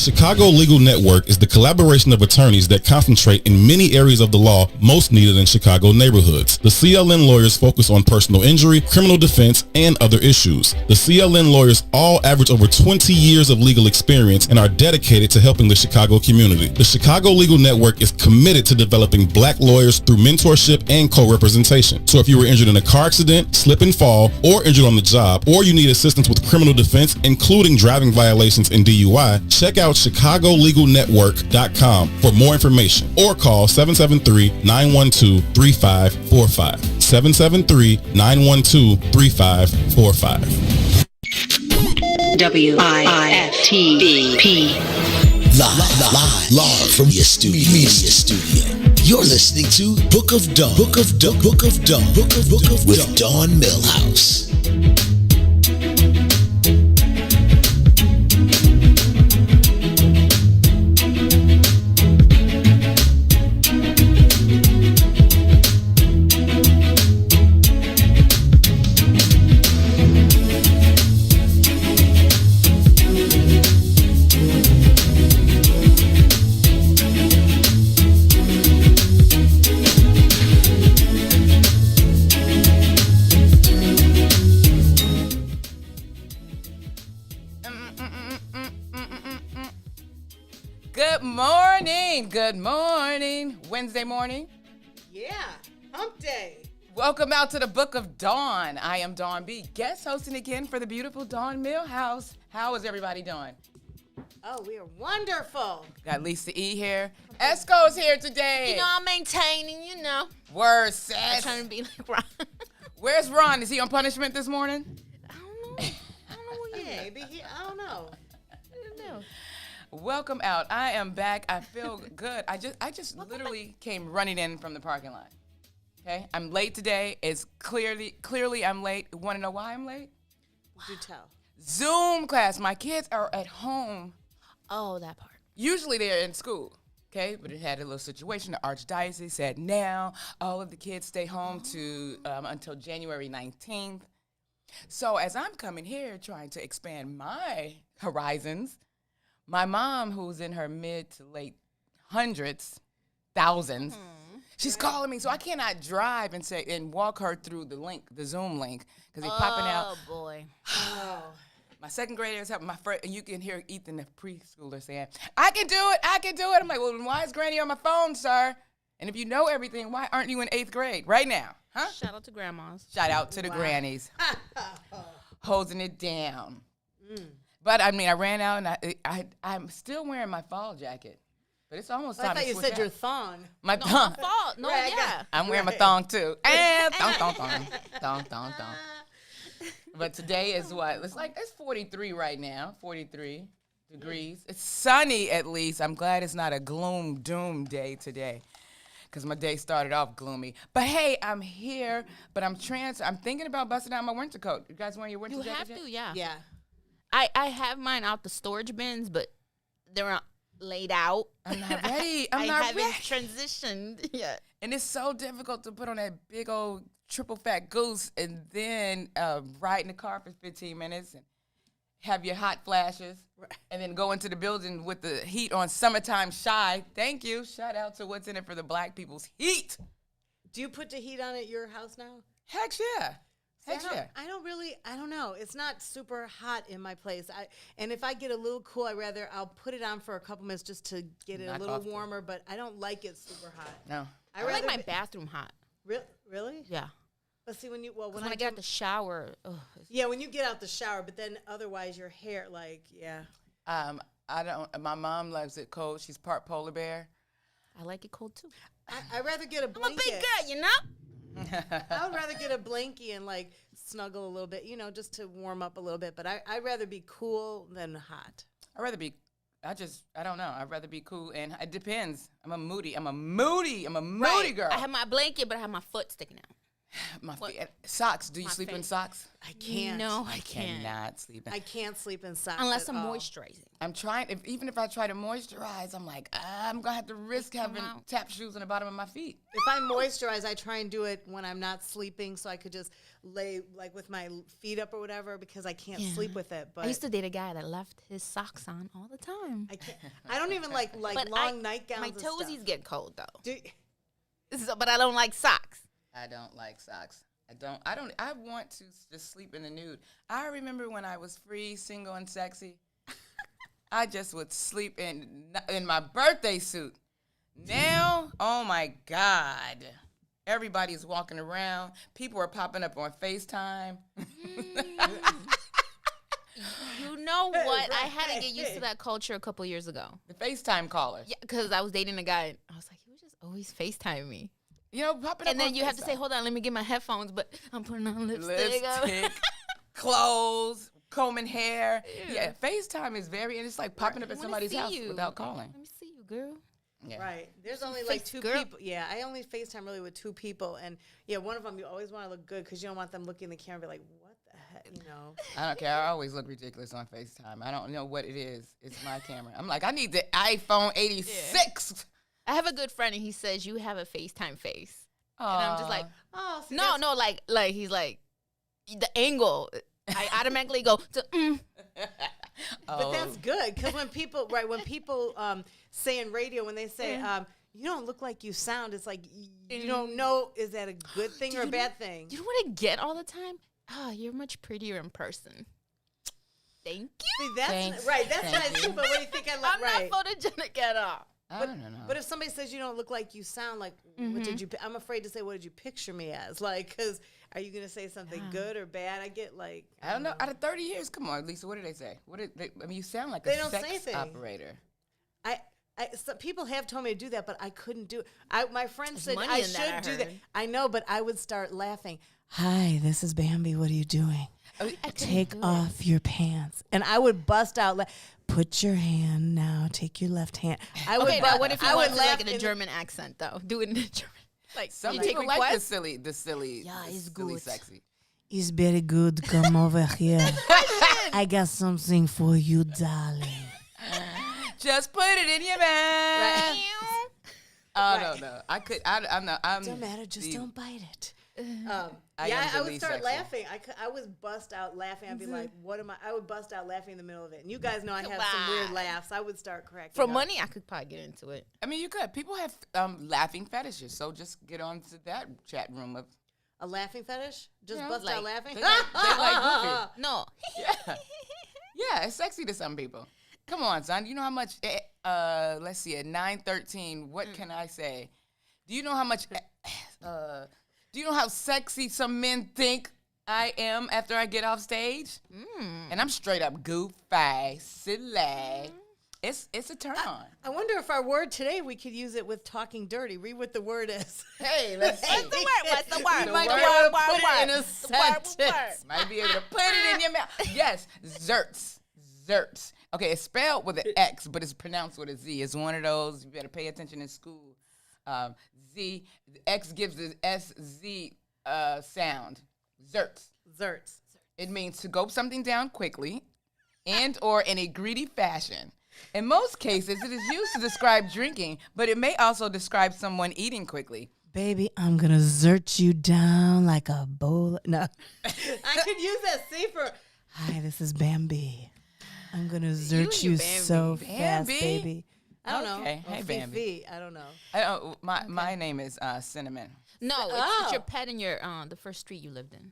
Chicago Legal Network is the collaboration of attorneys that concentrate in many areas of the law most needed in Chicago neighborhoods. The CLN lawyers focus on personal injury, criminal defense, and other issues. The CLN lawyers all average over 20 years of legal experience and are dedicated to helping the Chicago community. The Chicago Legal Network is committed to developing black lawyers through mentorship and co-representation. So if you were injured in a car accident, slip and fall, or injured on the job, or you need assistance with criminal defense, including driving violations and DUI, check out ChicagoLegalNetwork.com for more information or call 773-912-3545. 773-912-3545. WIFTP. Live from your studio. You're listening to Book of Dawn. Book of Dawn with Dawn Millhouse. Good morning. Wednesday morning. Yeah, hump day. Welcome out to the Book of Dawn. I am Dawn B, guest hosting again for the beautiful Dawn Millhouse. How is everybody doing? Oh, we are wonderful. Got Lisa E here. Esco's here today. You know, I'm maintaining, Word, sis. I'm trying to be like Ron. Where's Ron? Is he on punishment this morning? I don't know what he Maybe I don't know. Welcome out. I am back. I feel good. I just literally came running in from the parking lot. Okay? I'm late today. It's clearly I'm late. Want to know why I'm late? Do tell. Zoom class. My kids are at home. Oh, that part. Usually they're in school. Okay? But it had a little situation. The Archdiocese said now all of the kids stay home to until January 19th. So as I'm coming here trying to expand my horizons, my mom, who's in her mid to late thousands, she's calling me, so I cannot drive and walk her through the Zoom link, because they're popping out. Oh boy! My second graders helping my first, and you can hear Ethan, the preschooler, saying, "I can do it, I can do it." I'm like, "Well, then why is Granny on my phone, sir? And if you know everything, why aren't you in 8th grade right now, huh?" Shout out to grandmas. Shout out to the grannies, holding it down. But I mean, I ran out and I'm still wearing my fall jacket, but it's almost time to switch out. I thought you said your thong. My No, thong. my fault. No, Right, yeah. I'm wearing my thong too. And thong. But today is what? It's 43 right now. 43 degrees. It's sunny at least. I'm glad it's not a gloom doom day today, because my day started off gloomy. But hey, I'm here. But I'm thinking about busting out my winter coat. You guys wearing your winter jacket? You have to, yeah. Yeah. I have mine out the storage bins, but they're not laid out. I'm not ready. I haven't transitioned yet. And it's so difficult to put on that big old triple fat goose and then ride in the car for 15 minutes and have your hot flashes and then go into the building with the heat on. Summertime shy. Thank you. Shout out to What's in It for the Black People's Heat. Do you put the heat on at your house now? Heck yeah. Heck yeah. I don't know. It's not super hot in my place. And if I get a little cool, I'll put it on for a couple minutes just to get it a little warmer, but I don't like it super hot. No. I like my bathroom hot. Really? Yeah. But see, when I get out the shower. Yeah, when you get out the shower, but then otherwise your hair, my mom loves it cold. She's part polar bear. I like it cold too. I'd rather get a I'm a blanket. big girl, you know? I would rather get a blankie and like snuggle a little bit, just to warm up a little bit. But I'd rather be cool than hot. I'd rather be. I don't know. I'd rather be cool, and it depends. I'm a moody girl. I have my blanket, but I have my foot sticking out. My feet, socks. Do you sleep in socks? I can't. No, I can't. Cannot sleep in. I can't sleep in socks Unless at I'm all. moisturizing. I'm trying. Even if I try to moisturize, I'm like, I'm gonna have to risk having tap shoes on the bottom of my feet. If I moisturize, I try and do it when I'm not sleeping, so I could just lay like with my feet up or whatever because I can't sleep with it. But I used to date a guy that left his socks on all the time. I can't. I don't even like But long nightgowns. My and stuff. toesies get cold though. Do, But I don't like socks. I don't like socks. I want to just sleep in the nude. I remember when I was free, single, and sexy. I just would sleep in my birthday suit. Now, oh my God. Everybody's walking around. People are popping up on FaceTime. You know what? I had to get used to that culture a couple years ago. The FaceTime callers. Yeah, because I was dating a guy. And I was like, he would just always FaCetime me. Popping up And then on you have to FaceTime. say, hold on, let me get my headphones, but I'm putting on lipstick. Clothes, combing hair. Yeah, FaceTime is and it's like popping up at I wanna somebody's see house you. without calling. Let me see you, girl. Yeah. Right. There's only like two girl. people. Yeah, I only FaceTime really with two people. And yeah, one of them, you always want to look good because you don't want them looking in the camera and be like, what the heck, I don't care. I always look ridiculous on FaceTime. I don't know what it is. It's my camera. I'm like, I need the iPhone 86. I have a good friend, and he says, you have a FaceTime face. And I'm just like, Oh, see, no, like he's like, the angle. I automatically go to, But that's good because when people say in radio, when they say, you don't look like you sound, it's like, you don't know, is that a good thing or a bad thing? You know what I get all the time? Oh, you're much prettier in person. Thank you. See, that's Thanks. right. That's Thank nice you. too. But what do you think I look I'm right? not photogenic at all. I don't know. But if somebody says you don't look like you sound, like, what did you? I'm afraid to say, what did you picture me as? Like, because are you gonna say something good or bad? I get like, I don't know. Out of 30 years, come on, Lisa. What did they say? You sound like They a don't say sex anything. operator. So people have told me to do that, but I couldn't do it. My friend said money I in that, I should do that. heard. I know, but I would start laughing. Hi, this is Bambi. What are you doing? Take off your pants. And I would bust out. Put your hand now. Take your left hand. I would. Okay, now what if you I want would to laugh in a German accent though? Do it in a German. Like Some you take people like the requests. silly, Yeah, it's silly good. sexy. It's very good. Come over here. I got something for you, darling. Just put it in your mouth. Right. No. I'm not. Don't matter. Just don't bite it. I Yeah, am the I would least start sexy. laughing. I would bust out laughing. I'd be like, "What am I?" I would bust out laughing in the middle of it. And you guys know I have some weird laughs. I would start cracking For up. money, I could probably get into it. I mean, you could. People have laughing fetishes, so just get on to that chat room of. A laughing fetish? Just Yeah, bust like- out laughing? They like Goofy. No. Yeah, it's sexy to some people. Come on, son. You know how much? Let's see. At 9:13, what can I say? Do you know how much? Do you know how sexy some men think I am after I get off stage? And I'm straight up goofy, silly. It's a turn on. I wonder if our word today, we could use it with talking dirty. Read what the word is. Hey, let's see. What's the word? What's the word? You might word, be able to word, put word. it in a sentence. Might be able to put it in your mouth. Yes, zerts. Zerts. Okay, it's spelled with an X, but it's pronounced with a Z. It's one of those, you better pay attention in school. Z, X gives the SZ sound. Zerts. Zerts. It means to gulp something down quickly and or in a greedy fashion. In most cases, it is used to describe drinking, but it may also describe someone eating quickly. Baby, I'm going to zert you down like a bowl. No. I could use that safer. Hi, this is Bambi. I'm going to zert you Bambi. so fast, Bambi? baby. I don't know. Okay. Hey, Or Bambi. Fifi. I don't know. My name is Cinnamon. No, Oh. it's your pet in your the first street you lived in.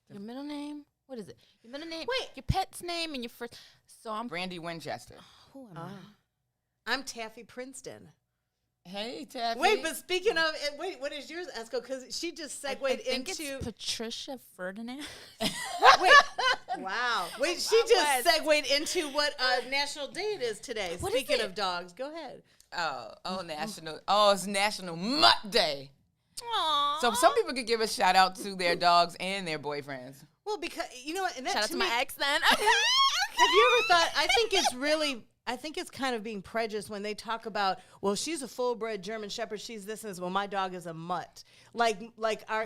Your middle name? What is it? Your middle name? Wait. Your pet's name and your first. So I'm. Brandy Winchester. Who am I? I'm Taffy Princeton. Hey, Taffy. Wait, but speaking of, wait, what is yours, Esco? Because she just segued I think into. it's Patricia Ferdinand. Wait, wow. Wait, she just segued into what National Day it is today. What is Speaking it? of dogs, go ahead. It's National Mutt Day. Aww. So some people could give a shout out to their dogs and their boyfriends. Well, because you know what, and that Shout out to me, my ex then. have you ever thought? I think it's kind of being prejudiced when they talk about, well, she's a full-bred German Shepherd, she's this and this. Well, my dog is a mutt.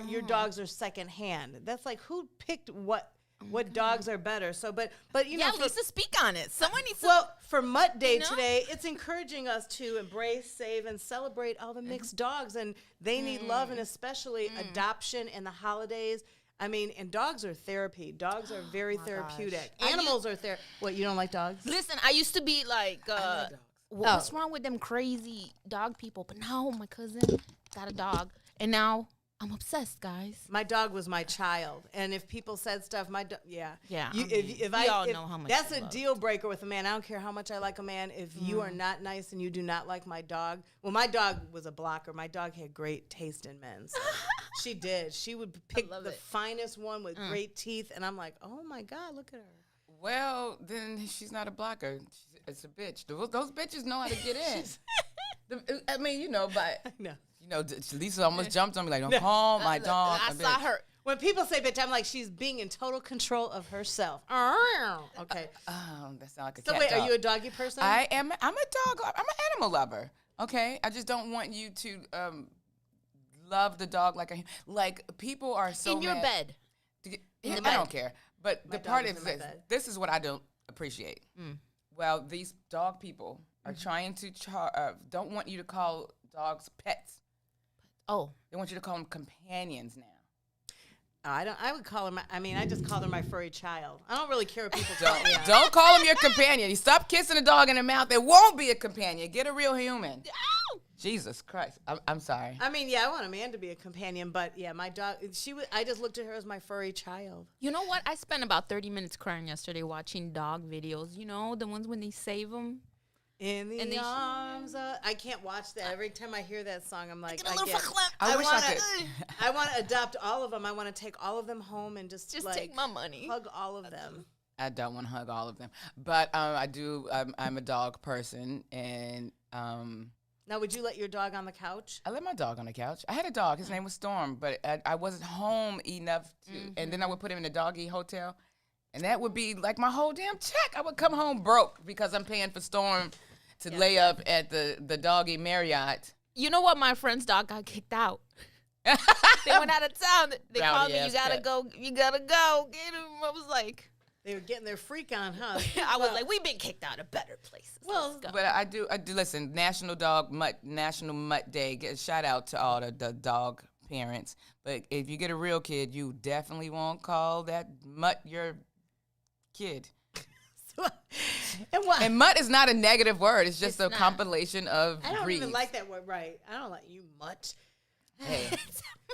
Your dogs are secondhand. That's like, who picked what dogs are better? So, but you know, Lisa, speak on it. Someone needs to. Well, for Mutt Day today, it's encouraging us to embrace, save, and celebrate all the mixed dogs, and they need love, and especially adoption and the holidays. I mean, and dogs are therapy. Dogs are very therapeutic. Gosh. Animals are What, you don't like dogs? Listen, I used to be like, what's wrong with them crazy dog people? But now my cousin got a dog, and now I'm obsessed, guys. My dog was my child, and if people said stuff, Yeah. If we all know how much that's you a love. deal breaker with a man. I don't care how much I like a man. If you are not nice and you do not like my dog, well, my dog was a blocker. My dog had great taste in men. So she did. She would pick the finest one with great teeth, and I'm like, oh my God, look at her. Well, then she's not a blocker. It's a bitch. Those bitches know how to get in. I mean, you know, but No. you know, Lisa almost jumped on me like, don't call my dog I a saw bitch. her. When people say bitch, I'm like, she's being in total control of herself. Okay. That sounds like a So cat wait, dog. are you a doggy person? I'm a dog. I'm an animal lover. Okay, I just don't want you to love the dog like people are so In your mad bed. to get- In the I bed. don't care. But My the part dog is is in my this. bed. This is what I don't appreciate. Well, these dog people are trying to don't want you to call dogs pets. Oh. They want you to call them companions now. I would call her I just call her my furry child. I don't really care what people call me. Don't call them your companion. You stop kissing a dog in the mouth. It won't be a companion. Get a real human. Jesus Christ. I'm sorry. I mean, yeah, I want a man to be a companion, but yeah, my dog, I just looked at her as my furry child. You know what? I spent about 30 minutes crying yesterday watching dog videos. You know, the ones when they save them. In And the they- arms of, I can't watch that. Every time I hear that song, I'm like, Get a little verklempt. I wish I could. I want to adopt all of them. I want to take all of them home and just like, take my money. hug all of them. I don't want to hug all of them. But I do. I'm a dog person. And Now, would you let your dog on the couch? I let my dog on the couch. I had a dog. His name was Storm. But I wasn't home enough to. And then I would put him in a doggy hotel. And that would be like my whole damn check. I would come home broke because I'm paying for Storm to lay up at the doggy Marriott. You know what? My friend's dog got kicked out. They went out of town. They called me. Rowdy You gotta ass go. You gotta go. Get him. I was like, They were getting their freak on, huh? I was like, we've been kicked out of better places. Well, Let's go. But I do listen. National Mutt Day. Shout out to all the dog parents. But if you get a real kid, you definitely won't call that mutt your kid. and what? And mutt is not a negative word. It's just It's a not. compilation of I don't breeds. even like that word, right? I don't like you much. Hey.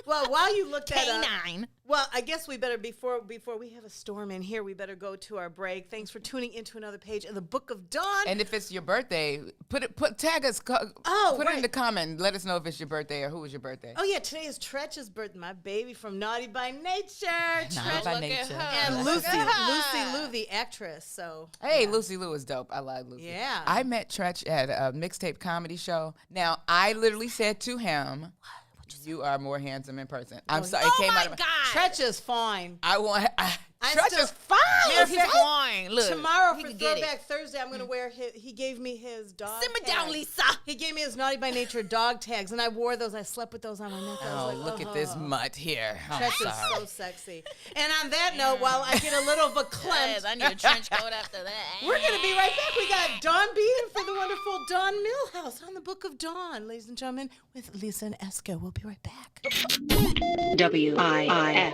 Well, while you look that up, Canine. well, I guess we better before we have a storm in here, we better go to our break. Thanks for tuning into another page of the Book of Dawn. And if it's your birthday, tag us. Put it in the comment. Let us know if it's your birthday or who was your birthday. Oh yeah, today is Tretch's birthday, my baby from Naughty by Nature. Naughty by Look at Nature. her. And Look Lucy at her. Lou, the actress. So Hey, Lucy Lou is dope. I love Lucy. Yeah. I met Tretch at a mixtape comedy show. Now, I literally said to him, you are more handsome in person. I'm sorry. It Oh came my out of God. Tretch is fine. Tretch still- is fine. Matter of He's fact, fine. Look. Tomorrow he for can get it. Throwback Thursday, I'm going to wear he gave me his dog Simmer tags. down, Lisa. He gave me his Naughty by Nature dog tags, and I wore those. I slept with those on my neck. I Oh, was like, look at this mutt here. I'm Tretch is sorry. so sexy. And on that note, while I get a little verklempt, Yes, I need a trench coat after that. we're going to be right back. We got Dawn Beaton for the wonderful Dawn Millhouse on the Book of Dawn, ladies and gentlemen, with Lisa and Esco. We'll be right back.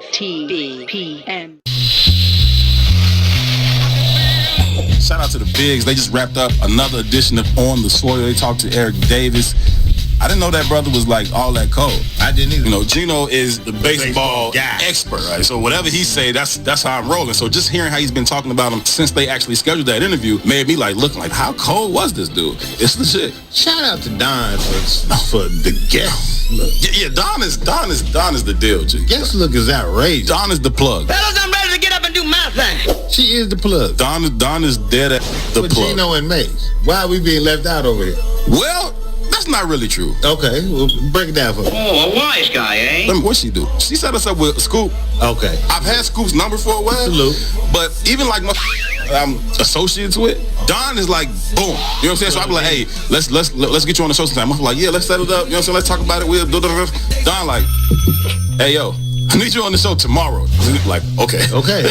WIFTBPM. Shout out to the Bigs. They just wrapped up another edition of On the Soil. They talked to Eric Davis. I didn't know that brother was like all that cold. I didn't either. You know, Gino is the baseball guy. expert, right? So whatever he say, that's how I'm rolling. So just hearing how he's been talking about him since they actually scheduled that interview made me like looking like, how cold was this dude? It's legit. Shout out to Don for the guest look. Yeah, Don is the deal, G. Guest look is outrageous. Don is the plug. Fellas, I'm ready to get up and do my thing. She is the plug. Don is dead at the For plug. Gino and Mace. Why are we being left out over here? Well, That's not really true. Okay, well, break it down for me. Oh, a wise guy, eh? What she do? She set us up with Scoop. Okay. I've had Scoop's number for a while. Salute. But even like my I'm associates with, Don is like, boom. You know what I'm saying? So I be like, hey, let's get you on the show sometime. I'm like, yeah, let's set it up. You know what I'm saying? Let's talk about it. We'll do. Don like, hey, yo, I need you on the show tomorrow. Like, okay. Okay.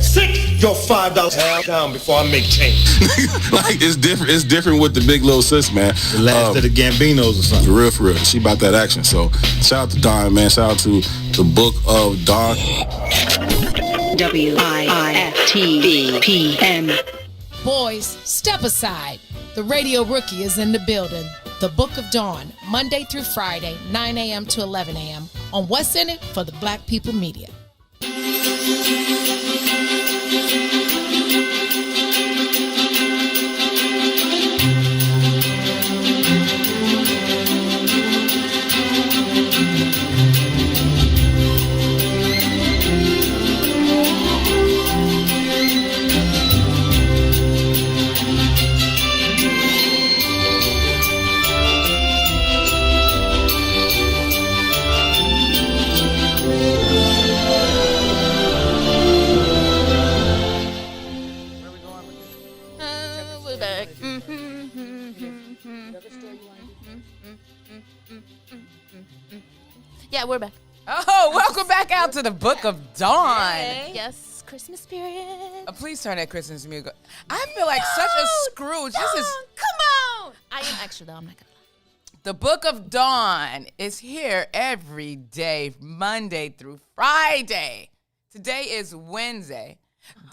Sit your $5 down before I make change. Like, it's different. It's different with the big little sis, man. The last of the Gambinos or something. For real. She about that action. So shout out to Don, man. Shout out to the Book of Don. WIFTBPM. Boys, step aside. The Radio Rookie is in the building. The Book of Dawn, Monday through Friday, 9 a.m. to 11 a.m. on What's In It for the Black People Media. We're back. Yeah, we're back. Oh, welcome back out to the Book of Dawn. Yes, Christmas spirit. Please turn that Christmas music. I feel like such a Scrooge. This is Come on. I am extra though. I'm not gonna lie. the Book of Dawn is here every day, Monday through Friday. Today is Wednesday.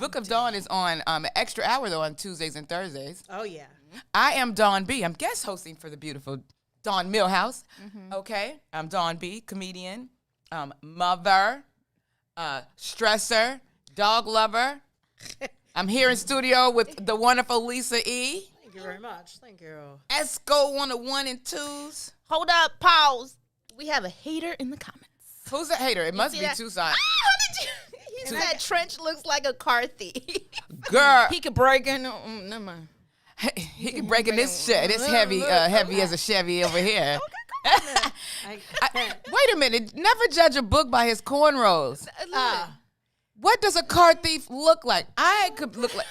Book of Dawn is on an extra hour though on Tuesdays and Thursdays. Oh, yeah. I am Dawn B. I'm guest hosting for the beautiful Dawn Millhouse. Okay, I'm Dawn B, comedian, mother, stressor, dog lover. I'm here in studio with the wonderful Lisa E. Thank you very much. Thank you. Esco on the 1 and 2s. Hold up, pause. We have a hater in the comments. Who's a hater? It must see be that? Tucson. How did you? He said Trench looks like a car thief. Girl, He could break in. Never mind. he can break in this shit. It's heavy, heavy as a Chevy over here. Wait a minute. Never judge a book by his cornrows. What does a car thief look like? I could look like.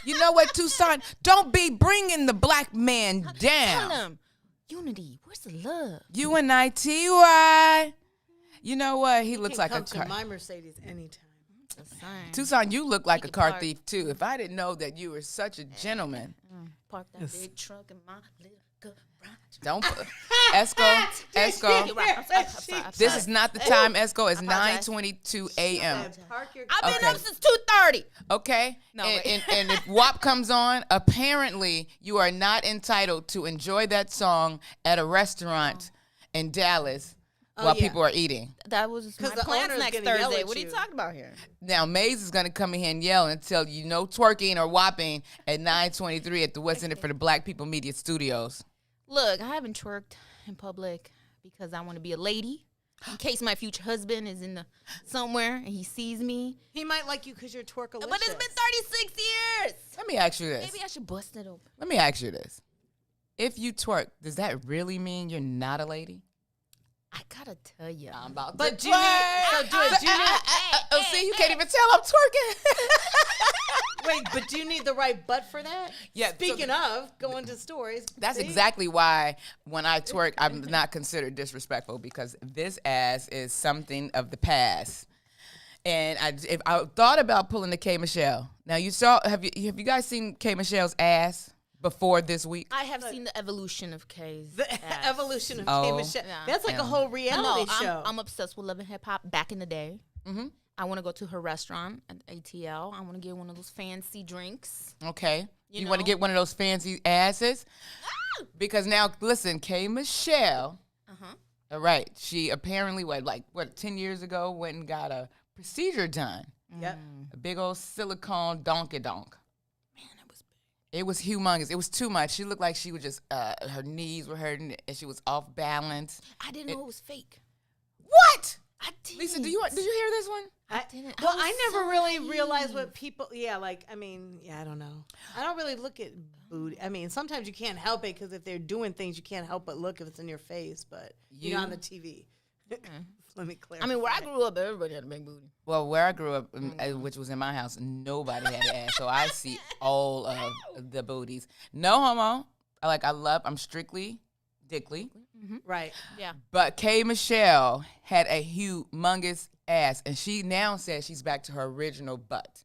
You know what, Tucson? Don't be bringing the black man Tell down. him. Unity, where's the love? UNITY. You know what? He looks like a Come to car. my Mercedes anytime. Tucson, you look like a car park. thief too. If I didn't know that you were such a gentleman. Park that big truck in my little garage. Don't put Esco. You're right. I'm sorry. This is not the time, Esco. It's apologize. 9:22 a.m. Park your I've been Okay. up since 2:30. Okay? No, and, wait. and if WAP comes on, apparently you are not entitled to enjoy that song at a restaurant in Dallas while yeah. people are eating. That was my 'Cause the plans owner's next gonna yell Thursday. at What are you you. talking about here? Now, Maze is going to come in here and yell and tell you no twerking or whopping at 9:23 at the What's In It for the Black People Media Studios. Look, I haven't twerked in public because I want to be a lady. In case my future husband is in the somewhere and he sees me. He might like you because you're twerkalicious. But it's been 36 years. Let me ask you this. Maybe I should bust it open. Let me ask you this. If you twerk, does that really mean you're not a lady? I gotta tell you. I'm about But to do you twerk. need, so do you need, Oh, see, you can't even tell I'm twerking. wait, but do you need the right butt for that? Yeah, so- Speaking of going to stories, That's see? exactly why when I twerk, I'm not considered disrespectful because this ass is something of the past. And if I thought about pulling the K Michelle. Now have you guys seen K Michelle's ass before this week? I have seen the evolution of K's. The ass. evolution of Oh. K. Michelle. Yeah. That's like a whole reality show. I'm obsessed with Love and Hip Hop back in the day. Mm-hmm. I want to go to her restaurant at ATL. I want to get one of those fancy drinks. Okay. You want to know? get one of those fancy asses? Because now, listen, K Michelle. All right. She apparently, 10 years ago went and got a procedure done. Yep. A big old silicone donkey donk. Man, it was big. It was humongous. It was too much. She looked like she was just, her knees were hurting and she was off balance. I didn't know it was fake. What? I didn't. Lisa, did you hear this one? I didn't. Well, I was I never so really naive. realized what people. Yeah, like I don't know. I don't really look at booty. I mean, sometimes you can't help it because if they're doing things, you can't help but look if it's in your face. But you're on the TV. Let me clarify. I mean, where I grew up, everybody had a big booty. Well, where I grew up, which was in my house, nobody had an ass, so I see all of the booties. No homo. I'm strictly dickly. right. Yeah. But K. Michelle had a humongous ass, and she now says she's back to her original butt.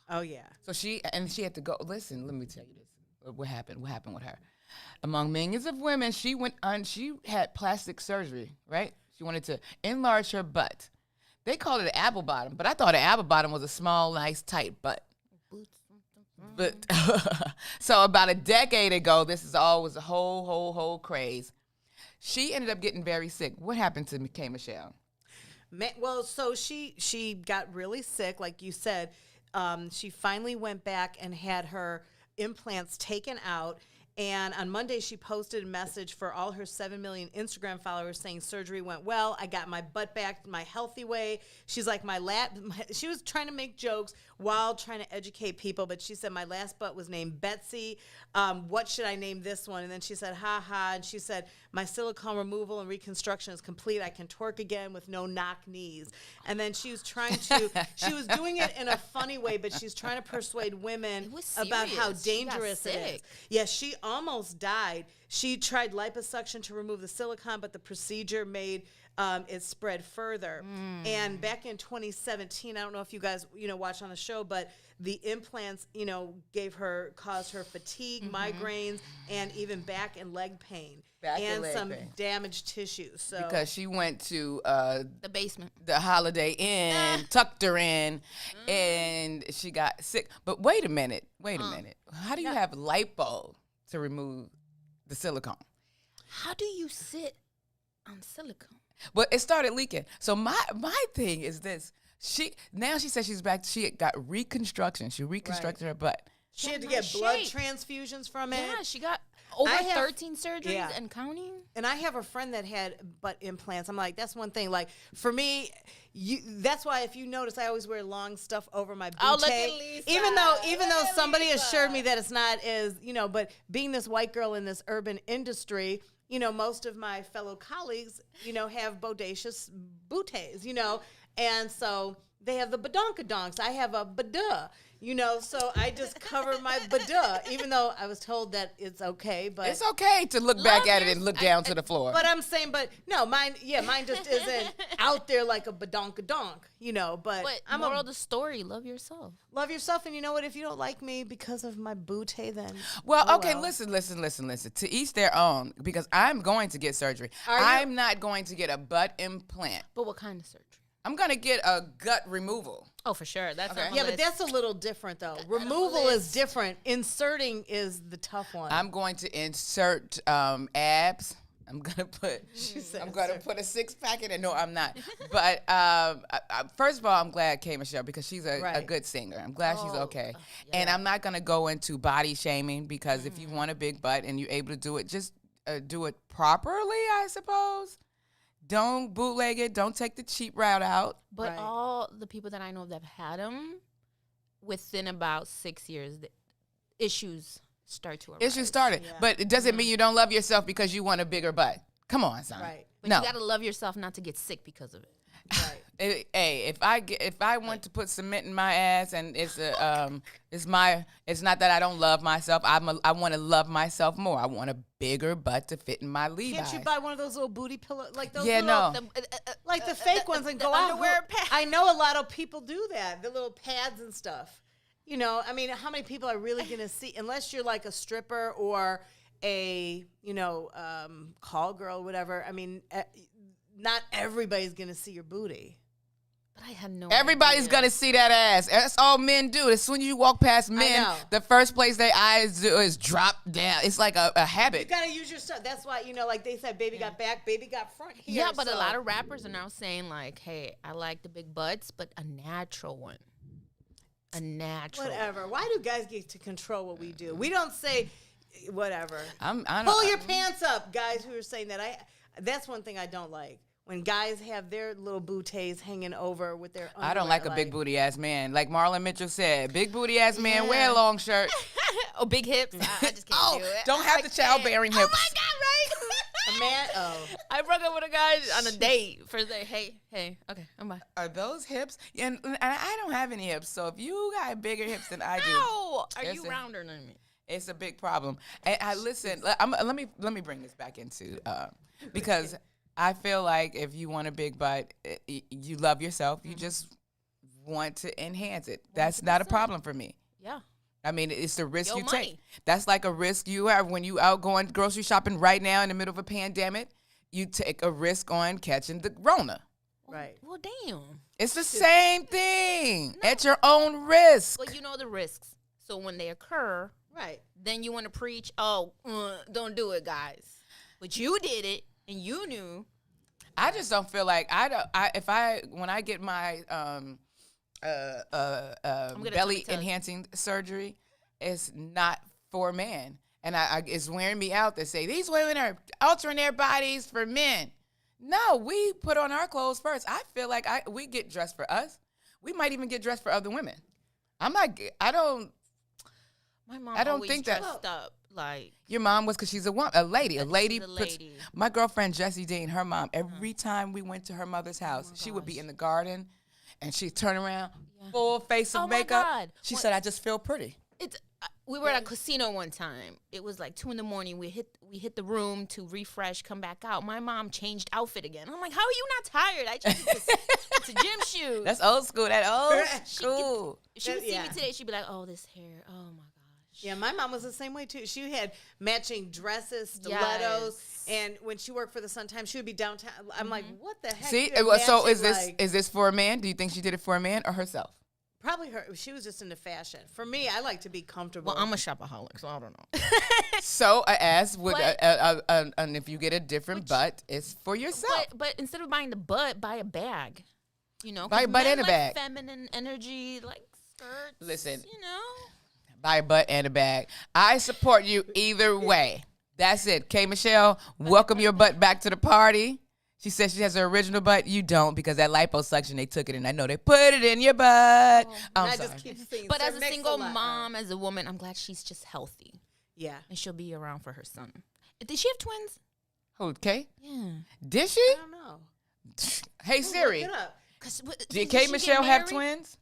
Oh yeah. So she had to go. Listen, let me tell you this. What happened? What happened with her? Among millions of women, she had plastic surgery, right? She wanted to enlarge her butt. They called it an apple bottom, but I thought an apple bottom was a small, nice, tight butt. But so about a decade ago, this was a whole craze. She ended up getting very sick. What happened to K. Michelle? Well, so she got really sick, like you said. She finally went back and had her implants taken out. And on Monday, she posted a message for all her 7 million Instagram followers saying surgery went well. I got my butt back my healthy way. She's like, she was trying to make jokes while trying to educate people. But she said, my last butt was named Betsy. What should I name this one? And then she said, ha ha. And she said, my silicone removal and reconstruction is complete. I can twerk again with no knock knees. And then she was she was doing it in a funny way, but she's trying to persuade women about how dangerous it is. Yeah, she almost died. She tried liposuction to remove the silicone, but the procedure made it spread further. And back in 2017, I don't know if you guys, watch on the show, but the implants, caused her fatigue, migraines, and even back and leg pain. And some damaged tissues. So Because she went to The basement. the Holiday Inn, tucked her in, and she got sick. But wait a minute. How do you have lipo to remove the silicone? How do you sit on silicone? Well, it started leaking. So my thing is this. She says she's back. She got reconstruction. She reconstructed her butt. she had to get blood transfusions from it. Yeah, she got over I have- 13 surgeries and counting. And I have a friend that had butt implants. I'm like, that's one thing. Like, for me, that's why if you notice, I always wear long stuff over my bootay. Oh, look at Lisa. Even though Look at somebody Lisa. assured me that it's not as, but being this white girl in this urban industry, most of my fellow colleagues, have bodacious booties, and so they have the badonkadonks. I have a bada, so I just cover my bada, even though I was told that it's okay. But It's okay to look back at it and look down to the floor. But I'm saying, no, mine just isn't out there like a badonkadonk, But I'm moral of the story, love yourself. love yourself, and you know what? If you don't like me because of my bootay, then Well, okay, listen. To each their own, because I'm going to get surgery. I'm not going to get a butt implant. But what kind of surgery? I'm going to get a gut removal. Oh, for sure. That's Okay. on my Yeah, but list. that's a little different, though. Removal is different. Inserting is the tough one. I'm going to insert abs. I'm gonna put. I'm gonna put a 6-pack in it. No, I'm not. But first of all, I'm glad K. Michelle because she's a good singer. I'm glad she's okay. And I'm not gonna go into body shaming because if you want a big butt and you're able to do it, just do it properly, I suppose. Don't bootleg it. Don't take the cheap route out. But all the people that I know that have had them, within about 6 years, the issues start to arise. Issues started. Yeah. But it doesn't mean you don't love yourself because you want a bigger butt. Come on, son. Right. But you got to love yourself not to get sick because of it. Right. Hey, if I want to put cement in my ass and it's not that I don't love myself. I want to love myself more. I want a bigger butt to fit in my Levi's. Can't you buy one of those little booty pillows, like those? Yeah, little, no. Like the fake ones and go out. Underwear pads. I know a lot of people do that. The little pads and stuff. I mean, how many people are really going to see unless you're like a stripper or a call girl, whatever. I mean, not everybody's going to see your booty. But I had no Everybody's idea. gonna see that ass. That's all men do. As soon as you walk past men, the first place their eyes do is drop down. It's like a habit. You gotta use your stuff. That's why like they said, baby got back, baby got front here. Yeah, but a lot of rappers are now saying like, "Hey, I like the big butts, but a natural one." A natural. Whatever. Why do guys get to control what we do? We don't say whatever. I don't, Pull your pants up, guys who are saying that. That's one thing I don't like. when guys have their little booties hanging over with their underwear. I don't like a big booty ass man. Like Marlon Mitchell said, big booty ass man wear a long shirt. Oh, big hips. I just can't do it. Don't have the childbearing hips. Oh my God, right? A man, I broke up with a guy on a date. First day, hey, okay, I'm back. Are those hips? And I don't have any hips, so if you got bigger hips than I do, Ow! Are you rounder than me? it's a big problem. And I listen. Let me bring this back into because I feel like if you want a big butt, you love yourself. You just want to enhance it. That's not a problem for me. Yeah. I mean, it's the risk you money. take. That's like a risk you have when you out going grocery shopping right now in the middle of a pandemic. You take a risk on catching the Rona. right. Well, damn. It's the same thing at your own risk. Well, you know the risks. So when they occur, Right. then you want to preach, don't do it, guys. But you did it, and you knew. I just don't feel like when I get my belly enhancing surgery, it's not for men, and it's wearing me out to say these women are altering their bodies for men. No, we put on our clothes first. I feel like we get dressed for us. We might even get dressed for other women. My mom I don't always think that- dressed up like. Your mom was because she's a woman, a lady. She's a lady. My girlfriend Jessie Dean, her mom, every time we went to her mother's house, she would be in the garden, and she'd turn around, full face of Oh, my makeup. God. She said, "I just feel pretty." We were at a casino one time. It was like 2 a.m. We hit the room to refresh, come back out. My mom changed outfit again. I'm like, how are you not tired? I changed to gym shoes. That's old school. That old school. She would see me today. She'd be like, oh, this hair. Oh my gosh. Yeah, my mom was the same way too. She had matching dresses, stilettos, and when she worked for the Sun Times, she would be downtown. I'm like, what the heck? See, You have so matching, is this for a man? Do you think she did it for a man or herself? Probably her. She was just into fashion. For me, I like to be comfortable. Well, I'm a shopaholic, so I don't know. So I asked, and if you get a different butt, it's for yourself. But instead of buying the butt, buy a bag. You know, Buy a 'cause butt men and a like bag. Feminine energy, like skirts. Listen. You know. Buy a butt and a bag. I support you either way. That's it. K. Michelle, welcome your butt back to the party. She says she has her original butt. You don't, because that liposuction, they took it, and I know they put it in your butt. I'm sorry. just keep seeing. But as Sir a Mix single lot. mom, as a woman, I'm glad she's just healthy. Yeah. And she'll be around for her son. Did she have twins? Who, Kay? Yeah. Did she? I don't know. Hey, Siri. Look it up. Did Kay Michelle have twins?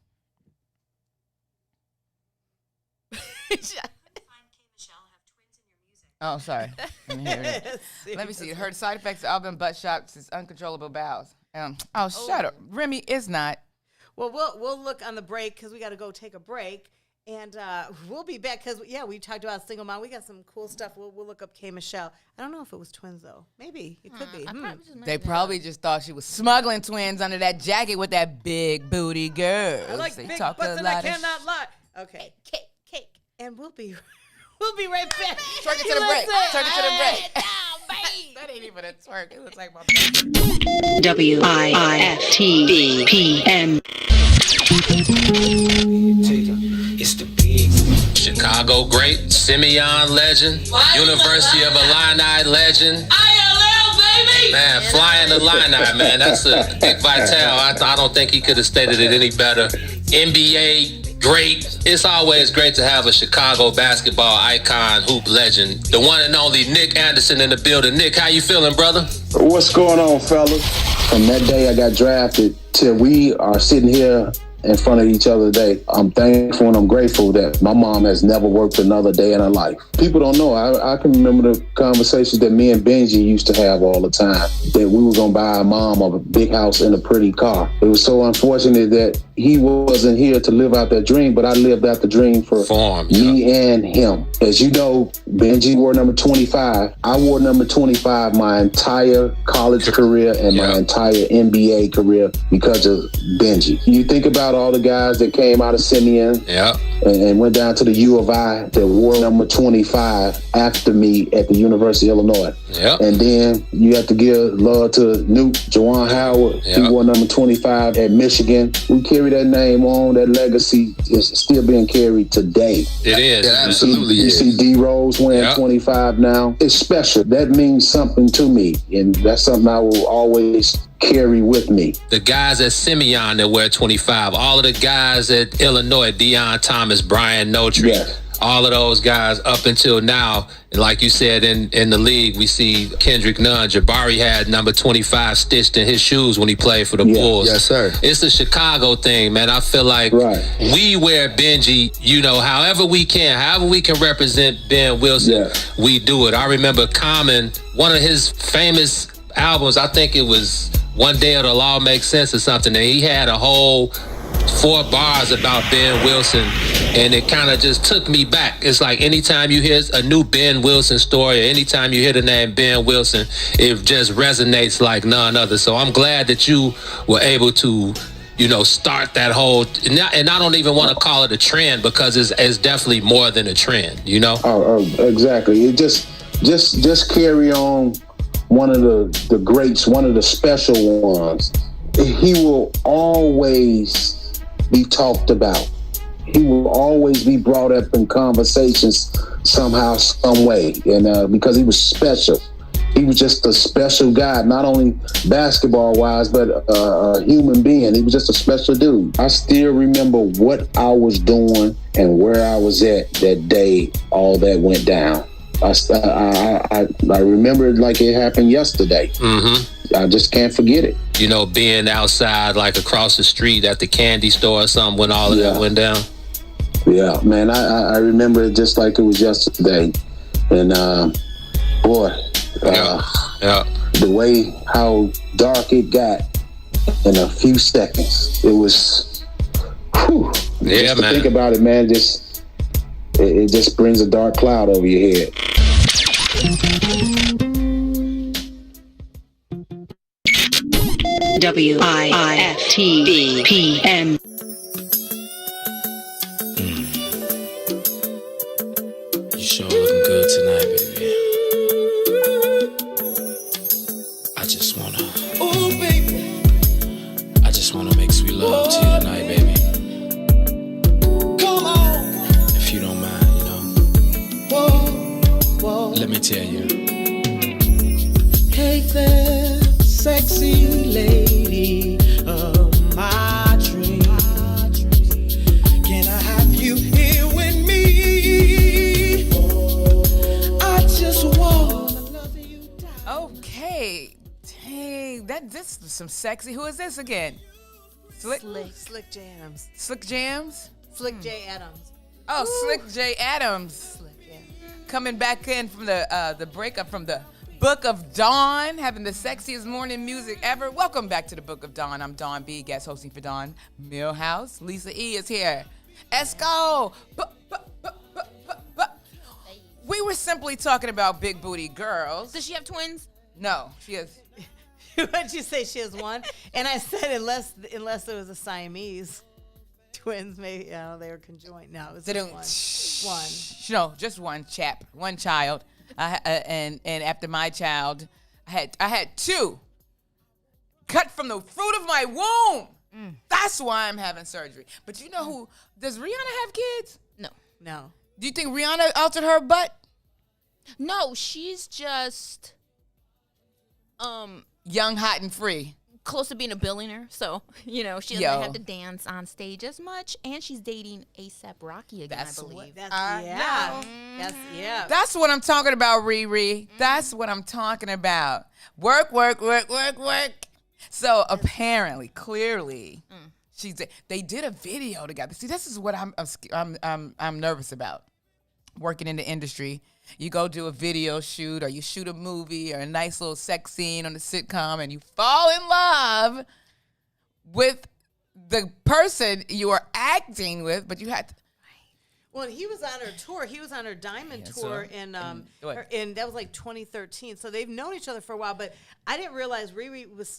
Oh, sorry. Let me hear it. Let me see. Her side effects of album butt shots is uncontrollable bowels. Shut up. Remy is not. Well, we'll look on the break because we got to go take a break, and we'll be back because we talked about single mom. We got some cool stuff. We'll look up K. Michelle. I don't know if it was twins though. Maybe it could be. They probably just thought she was smuggling twins under that jacket with that big booty girl. I like they big talk butts a and I lot of cannot lie. Okay, Cake. and we'll be right back. Twerk it to the break. Twerk it to the break. That ain't even a twerk. It looks like my WIFTBPM. It's the big. Chicago great, Simeon legend, University of Illini legend. ILL, baby! Man, flying Illini, man. That's a Dick Vitale. I don't think he could have stated it any better. NBA great. It's always great to have a Chicago basketball icon, hoop legend. The one and only Nick Anderson in the building. Nick, how you feeling, brother? What's going on, fellas? From that day I got drafted till we are sitting here in front of each other today, I'm thankful and I'm grateful that my mom has never worked another day in her life. People don't know. I can remember the conversations that me and Benji used to have all the time, that we were going to buy our mom a big house and a pretty car. It was so unfortunate that he wasn't here to live out that dream, but I lived out the dream for me and him. As you know, Benji wore number 25. I wore number 25 my entire college career and my entire NBA career because of Benji. You think about all the guys that came out of Simeon and went down to the U of I that wore number 25 after me at the University of Illinois. And then you have to give love to Newt, Juwan Howard. He wore number 25 at Michigan. We carry that name on. That legacy is still being carried today. It is. It absolutely you is. see D Rose wearing 25 now. It's special. That means something to me. And that's something I will always carry with me. The guys at Simeon that wear 25, all of the guys at Illinois, Deion Thomas, Brian Notary, Yes. all of those guys up until now, and like you said, in the league, we see Kendrick Nunn. Jabari had number 25 stitched in his shoes when he played for the Bulls. Yes, sir. It's a Chicago thing, man. I feel like we wear Benji, however we can represent Ben Wilson, we do it. I remember Common, one of his famous albums, I think it was One Day It'll All Make Sense or something, and he had a whole 4 bars about Ben Wilson, and it kind of just took me back. It's like anytime you hear a new Ben Wilson story, or anytime you hear the name Ben Wilson, it just resonates like none other. So I'm glad that you were able to, start that whole, and I don't even want to call it a trend, because it's definitely more than a trend, Oh, exactly. It just carry on. One of the greats, one of the special ones. He will always be talked about. He will always be brought up in conversations somehow, some way. And because he was special. He was just a special guy, not only basketball-wise, but a human being. He was just a special dude. I still remember what I was doing and where I was at that day all that went down. I remember it like it happened yesterday. Mm-hmm. I just can't forget it. Being outside, like across the street at the candy store or something when all of that went down. Yeah, man, I remember it just like it was yesterday. And boy, the way how dark it got in a few seconds, it was. Whew, yeah, just man. To think about it, man, it just brings a dark cloud over your head. WIFT PM. You sure looking good tonight, baby. I just wanna make sweet love to you tonight, baby. Come on. If you don't mind, let me tell you. Hey there, sexy lady of my dreams. Can I have you here with me? I just wanna love you down. Okay. Dang, this is some sexy. Who is this again? Slick Jams. Slick Jams? Slick J Adams. Oh, Slick J Adams. Coming back in from the breakup from the Book of Dawn, having the sexiest morning music ever. Welcome back to the Book of Dawn. I'm Dawn B, guest hosting for Dawn Millhouse. Lisa E is here. Esco. We were simply talking about big booty girls. Does she have twins? No, she has. What'd you say? She has one? And I said unless it was a Siamese. Twins, maybe, they were conjoined. No, it was just one. No, just one child. And after my child, I had 2 cut from the fruit of my womb. That's why I'm having surgery. But you know who? Does Rihanna have kids? No. Do you think Rihanna altered her butt? No, she's just young, hot, and free. Close to being a billionaire, so she doesn't have to dance on stage as much, and she's dating A$AP Rocky again, I believe. That's what I'm talking about, Riri. That's what I'm talking about. Work. So apparently, clearly, they did a video together. See, this is what I'm nervous about. Working in the industry. You go do a video shoot, or you shoot a movie, or a nice little sex scene on a sitcom, and you fall in love with the person you are acting with, but you had to. Well, he was on her tour. He was on her Diamond tour in that was like 2013. So they've known each other for a while, but I didn't realize Riri was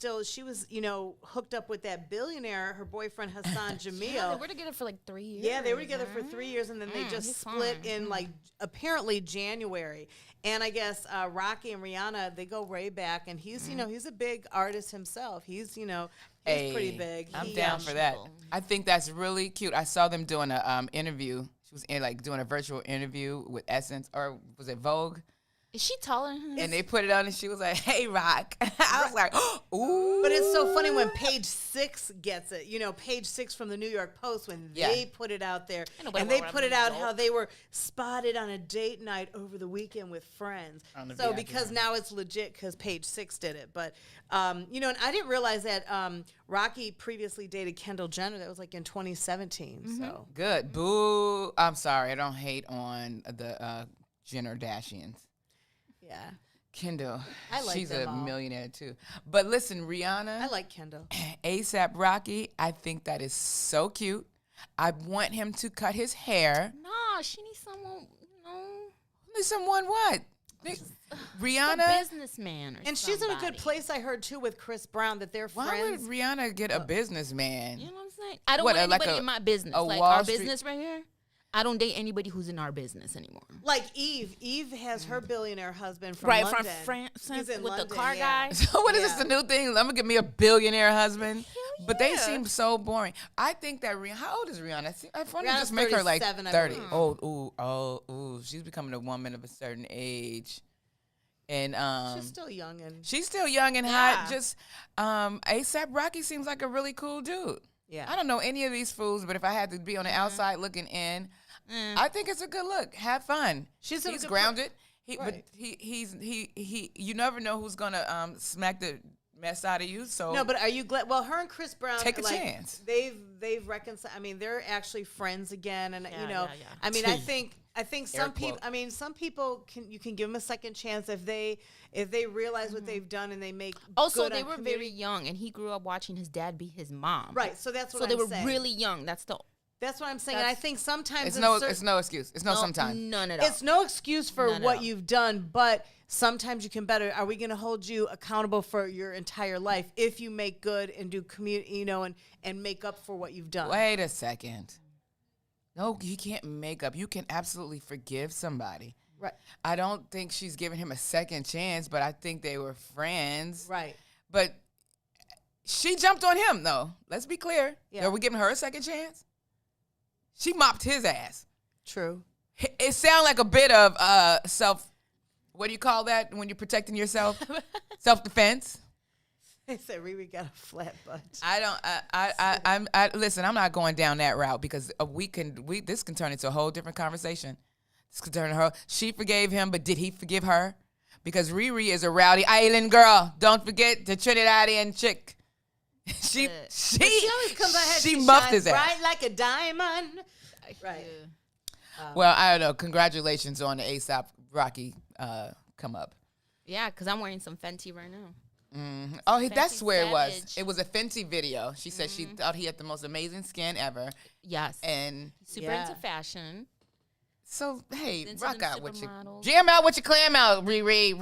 hooked up with that billionaire, her boyfriend Hassan Jamil. Yeah, they were together for like 3 years. Yeah, they were together for 3 years, and then they just split in like apparently January. And I guess Rocky and Rihanna, they go way back, and he's he's a big artist himself. He's he's pretty big. I'm down for that. I think that's really cute. I saw them doing a interview. She was doing a virtual interview with Essence, or was it Vogue? Is she taller than him? And they put it on, and she was like, "Hey, Rock." I was like, "Ooh!" But it's so funny when Page Six gets it. Page Six from the New York Post when they put it out there, and they put it out how they were spotted on a date night over the weekend with friends. So because now it's legit because Page Six did it. But and I didn't realize that Rocky previously dated Kendall Jenner. That was like in 2017. Mm-hmm. So Good. Boo. I'm sorry. I don't hate on the Jenner Dashians. yeah, Kendall, I like she's them a all. millionaire too. But listen, Rihanna, I like Kendall. ASAP Rocky, I think that is so cute. I want him to cut his hair. Nah, she needs someone, Someone what? Rihanna, a businessman or And she's in a good somebody. place, I heard, too, with Chris Brown, that they're why friends. would Rihanna get a businessman? You know what I'm saying? I don't What, want like anybody a- in my business. a Like Wall our Street- business right here. I don't date anybody who's in our business anymore. Like Eve. Eve has her billionaire husband from Right, London. from France He's in with the London, car yeah. guy. So what is this, the new thing? I'm going to get me a billionaire husband? But they yeah. seem so boring. I think that Rihanna, how old is Rihanna? I want to Rihanna's just make her like 37, I 30. believe. Ooh. She's becoming a woman of a certain age. And She's still young and she's still young and hot. Just ASAP Rocky seems like a really cool dude. yeah. I don't know any of these fools, but if I had to be on the outside looking in, I think it's a good look. Have fun. She's in a He's good grounded. But Right. he you never know who's gonna smack the mess out of you. So No, but are you glad? Well, her and Chris Brown Take a like, chance. They've reconciled. I mean, they're actually friends again, and Yeah. I mean, I think some people. quote. I mean, some people you can give them a second chance if they realize what they've done and they make. Also, good they on were community. very young, and he grew up watching his dad beat his mom. Right. So that's what So I'm they were saying. really young. That's That's what I'm saying. And I think sometimes it's no excuse. It's no sometimes. None at all. It's no excuse for None at what all. you've done, but sometimes you can better. Are we going to hold you accountable for your entire life if you make good and do and make up for what you've done? Wait a second. No, you can't make up. You can absolutely forgive somebody. Right. I don't think she's giving him a second chance, but I think they were friends. Right. But she jumped on him, though. Let's be clear. Yeah. Are we giving her a second chance? She mopped his ass. True. It sounds like a bit of what do you call that when you're protecting yourself? Self-defense. They said Riri got a flat butt. Listen, I'm not going down that route because this can turn into a whole different conversation. This could turn her. She forgave him, but did he forgive her? Because Riri is a rowdy island girl. Don't forget the Trinidadian chick. She always comes out. she muffed his ass. Bright like a diamond. Right. Well, I don't know. Congratulations on the ASAP Rocky come up. Yeah, because I'm wearing some Fenty right now. Oh, that's Fenty where it was. Savage. It was a Fenty video. She said she thought he had the most amazing skin ever. Yes. And Super into fashion. so, hey, Into rock them out with your supermodels. jam out with your clam out, re.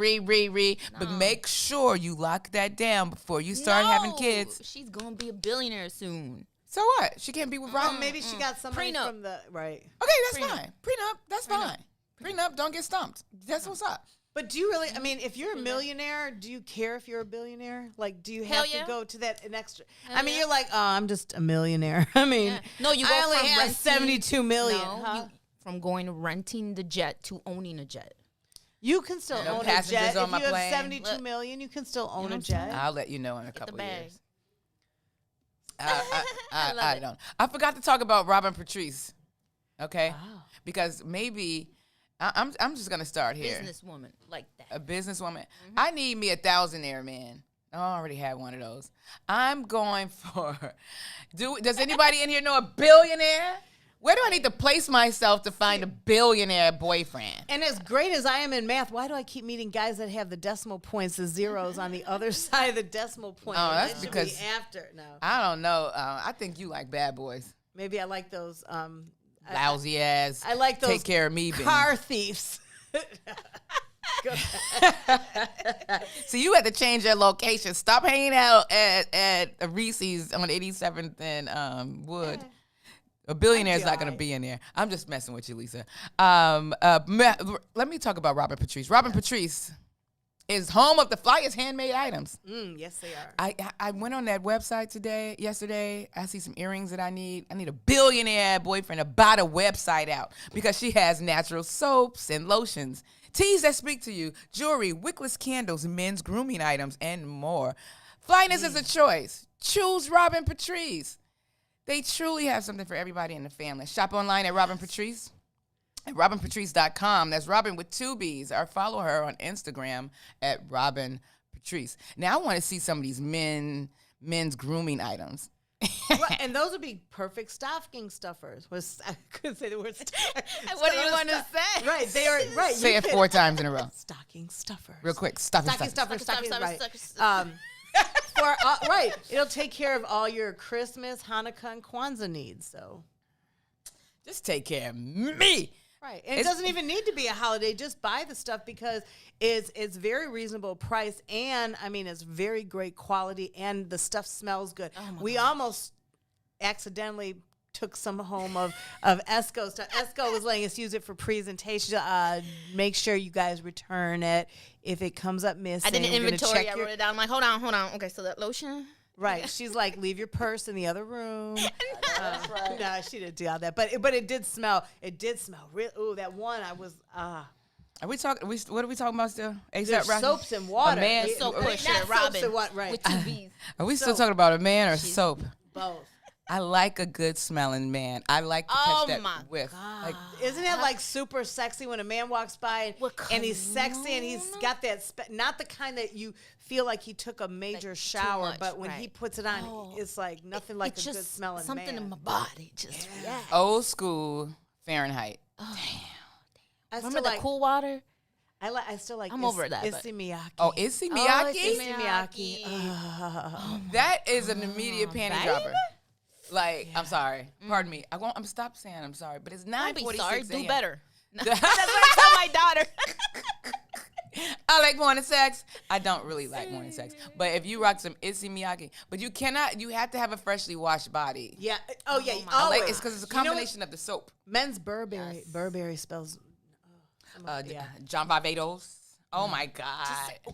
But make sure you lock that down before you start having kids. She's going to be a billionaire soon. So what? She can't be with Rob. Maybe she got somebody Prenup. from the right. Okay, that's fine. Prenup, that's fine. Prenup, don't get stumped. That's what's up. But do you really? I mean, if you're a millionaire, do you care if you're a billionaire? Like, do you Hell have yeah. to go to that an extra? Hell I mean, yeah. you're like, oh, I'm just a millionaire. I mean, Yeah. No, you go I only from have renting, 72 million. No, huh? from going to renting the jet to owning a jet. You can still No own a passengers jet. on If my you have plane. 72 Look. million, you can still own know a what I'm jet. I'll let you know in a Get the couple bag. years. I don't. I forgot to talk about Robin Patrice. Okay, because maybe I'm just gonna start here. Businesswoman like that. A businesswoman. I need me a thousandaire man. I already have one of those. I'm going for. Does anybody in here know a billionaire? Where do I need to place myself to find a billionaire boyfriend? And as great as I am in math, why do I keep meeting guys that have the decimal points, the zeros on the other side of the decimal point? Oh, that's That should because- be after. No, I don't know. I think you like bad boys. maybe I like those. Lousy ass. I like those Take care of me. car thieves. So you had to change your location. Stop hanging out at Reese's on 87th and Wood. A billionaire's not going to be in there. I'm just messing with you, Lisa. Let me talk about Robin Patrice. Robin Patrice is home of the flyest handmade items. Yes, they are. I went on that website yesterday. I see some earrings that I need. I need a billionaire boyfriend to buy the website out because she has natural soaps and lotions, teas that speak to you, jewelry, wickless candles, men's grooming items, and more. Flyness is a choice. Choose Robin Patrice. They truly have something for everybody in the family. Shop online at Robin Patrice. At RobinPatrice.com. That's Robin with 2 B's. Or follow her on Instagram at Robin Patrice. Now I want to see some of these men's grooming items. Right, and those would be perfect stocking stuffers. I couldn't say the word stocking. What do you want to say? Right, they are right. Say it 4 times in a row. Stocking stuffers. Real quick. Stocking stuffers. Right. Stuffers. Right, it'll take care of all your Christmas, Hanukkah, and Kwanzaa needs. So, just take care of me. Right, and it doesn't even need to be a holiday. Just buy the stuff because it's very reasonable price, and I mean it's very great quality, and the stuff smells good. We almost accidentally took some home of Esco's. So Esco was letting us use it for presentation. Make sure you guys return it if it comes up missing. I did an inventory. I wrote it down. I'm like, hold on. Okay, so that lotion. Right. She's like, leave your purse in the other room. That's right. No, she didn't do all that. But it did smell. It did smell real. Ooh, that one I was. Are we talking? What are we talking about still? There's soaps and water. A man, soap Not pusher, soaps Robin. and what? Right. With 2 B's. Are we still talking about a man or soap? Both. I like a good smelling man. I like to catch that whiff. Like, isn't it like super sexy when a man walks by and he's sexy and he's got that not the kind that you feel like he took a major shower, but when he puts it on, it's like nothing like a good smelling man. Something in my body just reacts. Old school Fahrenheit. I Remember the cool water? I still like. I'm over that. Issey Miyake. Oh, Issey Miyake? Issey Miyake. That is an immediate panty dropper. Like, I'm sorry. Pardon me. I'm stop saying I'm sorry, but it's 9:46 Don't be sorry. a.m. Do better. That's what I tell my daughter. I like morning sex. I don't really like morning sex. But if you rock some Issey Miyake, but you have to have a freshly washed body. Yeah. Oh, yeah. It's because it's a combination of the soap. Men's Burberry. Yes. Burberry spells. John Barbados. Oh, my God.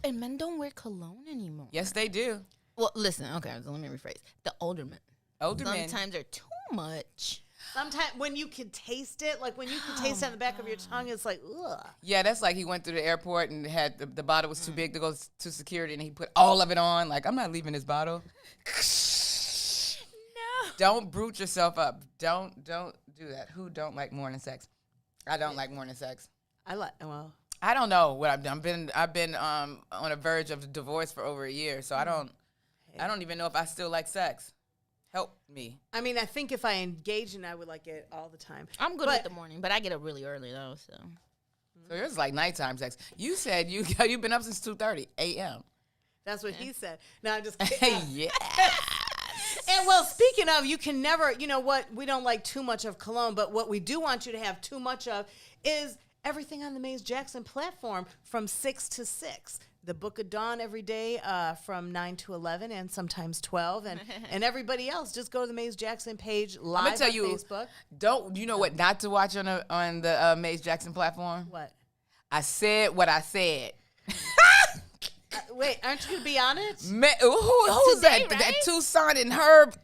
And men don't wear cologne anymore. Yes, they do. Well, listen. Okay, so let me rephrase. The older men. Sometimes they're too much. Sometimes when you can taste it, like when you can taste it on the back of your tongue, it's like, ugh. Yeah, that's like he went through the airport and had the bottle was too big to go to security, and he put all of it on. Like, I'm not leaving this bottle. No. Don't brute yourself up. Don't do that. Who don't like morning sex? I don't like morning sex. I don't know what I've done. I've been on a verge of divorce for over a year, so I don't even know if I still like sex. Help me. I mean, I think if I engage in it, I would like it all the time. I'm good with the morning, but I get up really early though. So yours is like nighttime sex. You said you've been up since 2:30 a.m. That's what he said. No, I'm just kidding. Yeah. And well, speaking of, you can never. You know what? We don't like too much of cologne, but what we do want you to have too much of is everything on the Maze Jackson platform from 6 to 6. The Book of Dawn every day from 9 to 11 and sometimes 12. And everybody else, just go to the Maze Jackson page live on Facebook. You know what not to watch on the Maze Jackson platform? What? I said what I said. Wait, aren't you going to be on it? Who's today, that? Right? That Tucson and Herb?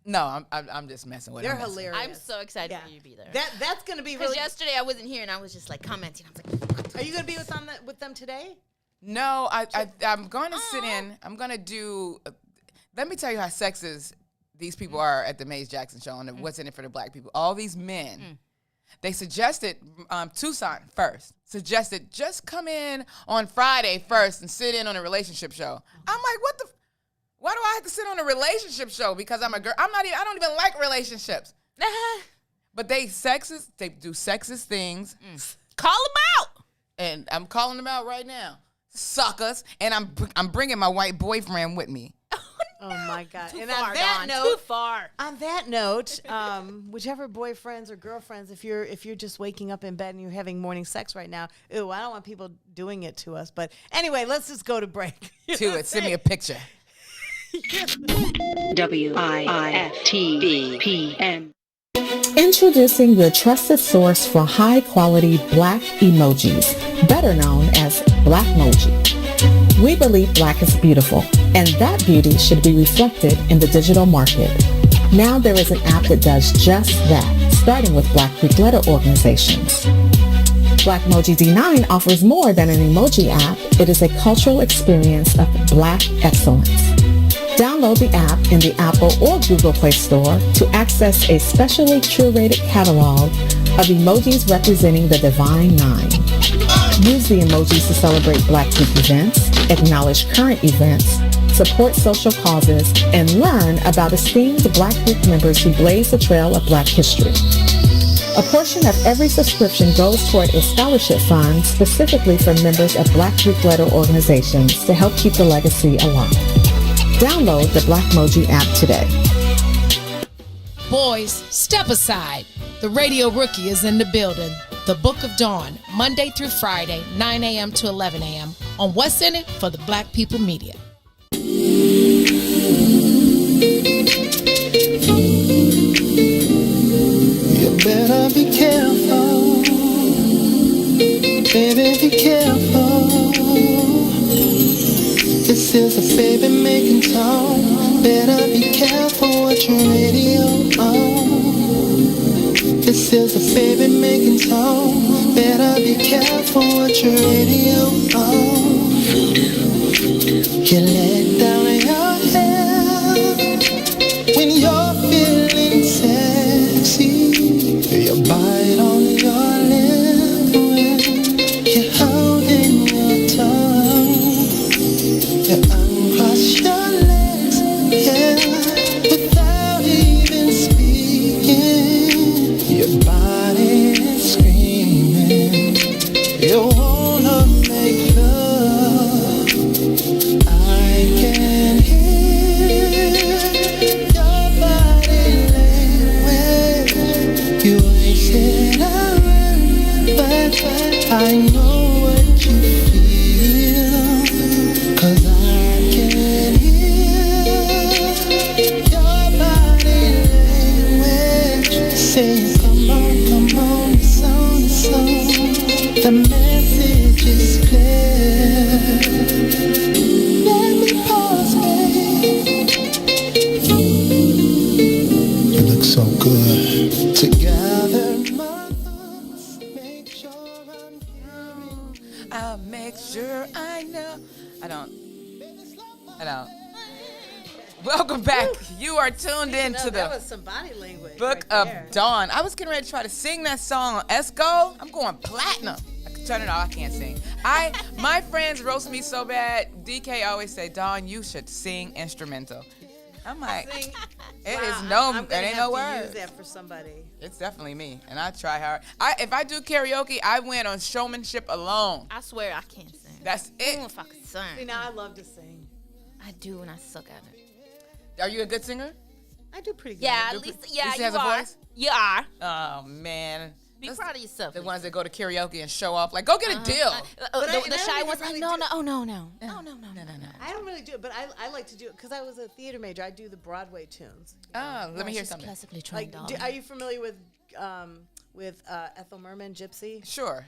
No, I'm just messing with them. They're hilarious. I'm so excited for you to be there. That's going to be Because really... yesterday I wasn't here and I was just like commenting. I was like, are you going to be with them today? No, I'm going to sit in. I'm going to do. Let me tell you how sexist these people are at the Maze Jackson show and what's in it for the black people. All these men, they suggested Tucson first. Suggested just come in on Friday first and sit in on a relationship show. I'm like, what the? Why do I have to sit on a relationship show? Because I'm a girl. I don't even like relationships. But they sexist. They do sexist things. call them out. And I'm calling them out right now. Suckers, and I'm bringing my white boyfriend with me. Oh my God! Too and far, on that Dawn, note, too far. On that note, whichever boyfriends or girlfriends, if you're just waking up in bed and you're having morning sex right now, I don't want people doing it to us. But anyway, let's just go to break. Send me a picture. WIFTBPM. Introducing your trusted source for high-quality black emojis, better known as Blackmoji. We believe Black is beautiful, and that beauty should be reflected in the digital market. Now there is an app that does just that, starting with Black Greek letter organizations. Blackmoji D9 offers more than an emoji app. It is a cultural experience of Black excellence. Download the app in the Apple or Google Play Store to access a specially curated catalog of emojis representing the Divine Nine. Use the emojis to celebrate Black Greek events, acknowledge current events, support social causes, and learn about esteemed Black Greek members who blaze the trail of Black history. A portion of every subscription goes toward a scholarship fund specifically for members of Black Greek letter organizations to help keep the legacy alive. Download the Blackmoji app today. Boys, step aside. The Radio Rookie is in the building. The Book of Dawn, Monday through Friday, 9 a.m. to 11 a.m. on What's In It for the Black People Media. You better be careful, baby, be careful. This is a baby making tone. Better be careful what your radio on. This is a baby making tone. Better be careful what your radio on. You let down your hair when you're feeling sexy. You bite on your lip when you're holding your tongue. You uncross your legs, yeah, without even speaking. Your body is screaming. You wanna make love. I can hear your body language. You ain't said a word, but I know what you feel. 'Cause I can hear your body language saying, come on, it's on, it's on. The message is clear. Let me pause, babe. You look so good. Together, my thoughts make sure I'm hearing. I'll make sure I know. I don't. Welcome back. You are tuned in to That the was some body language. Book right of there. Dawn. I was getting ready to try to sing that song on Esco. I'm going platinum. I can turn it off. I can't sing. My friends roast me so bad. DK always say, Dawn, you should sing instrumental. I'm like, Sing. it Wow, is no, I'm it gonna ain't have no to words. use that for somebody. It's definitely me, and I try hard. If I do karaoke, I win on showmanship alone. I swear I can't sing. That's I don't know it. if I could sing. See, now I love to sing. I do, and I suck at it. Are you a good singer? I do pretty good. Yeah, do at least, pre- yeah, Lisa you has a are. voice? You are. Oh man. Be That's proud of yourself. The Lisa. ones that go to karaoke and show off, like, go get a deal. The shy ones like, no. I don't really do it, but I like to do it because I was a theater major. I do the Broadway tunes. Oh, let me hear She's something. classically trained. Like, are you familiar with Ethel Merman, Gypsy, Sure.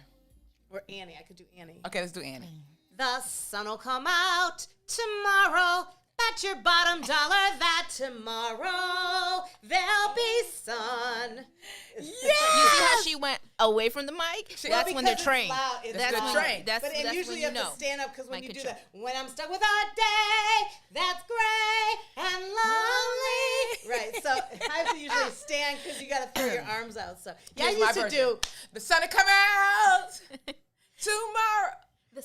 or Annie? I could do Annie. Okay, let's do Annie. The sun will come out tomorrow. Bet your bottom dollar that tomorrow there'll be sun. You see how she went away from the mic? Well, That's when they're because it's trained. loud, it's That's loud. when trained. That's But and that's usually when you you have know. to stand up because when Mic you do control. that, when I'm stuck with a day that's gray and lonely. Right, so I have to usually stand because you got to throw your arms out. So yeah, I Here's my used to version. do. The sun will come out tomorrow.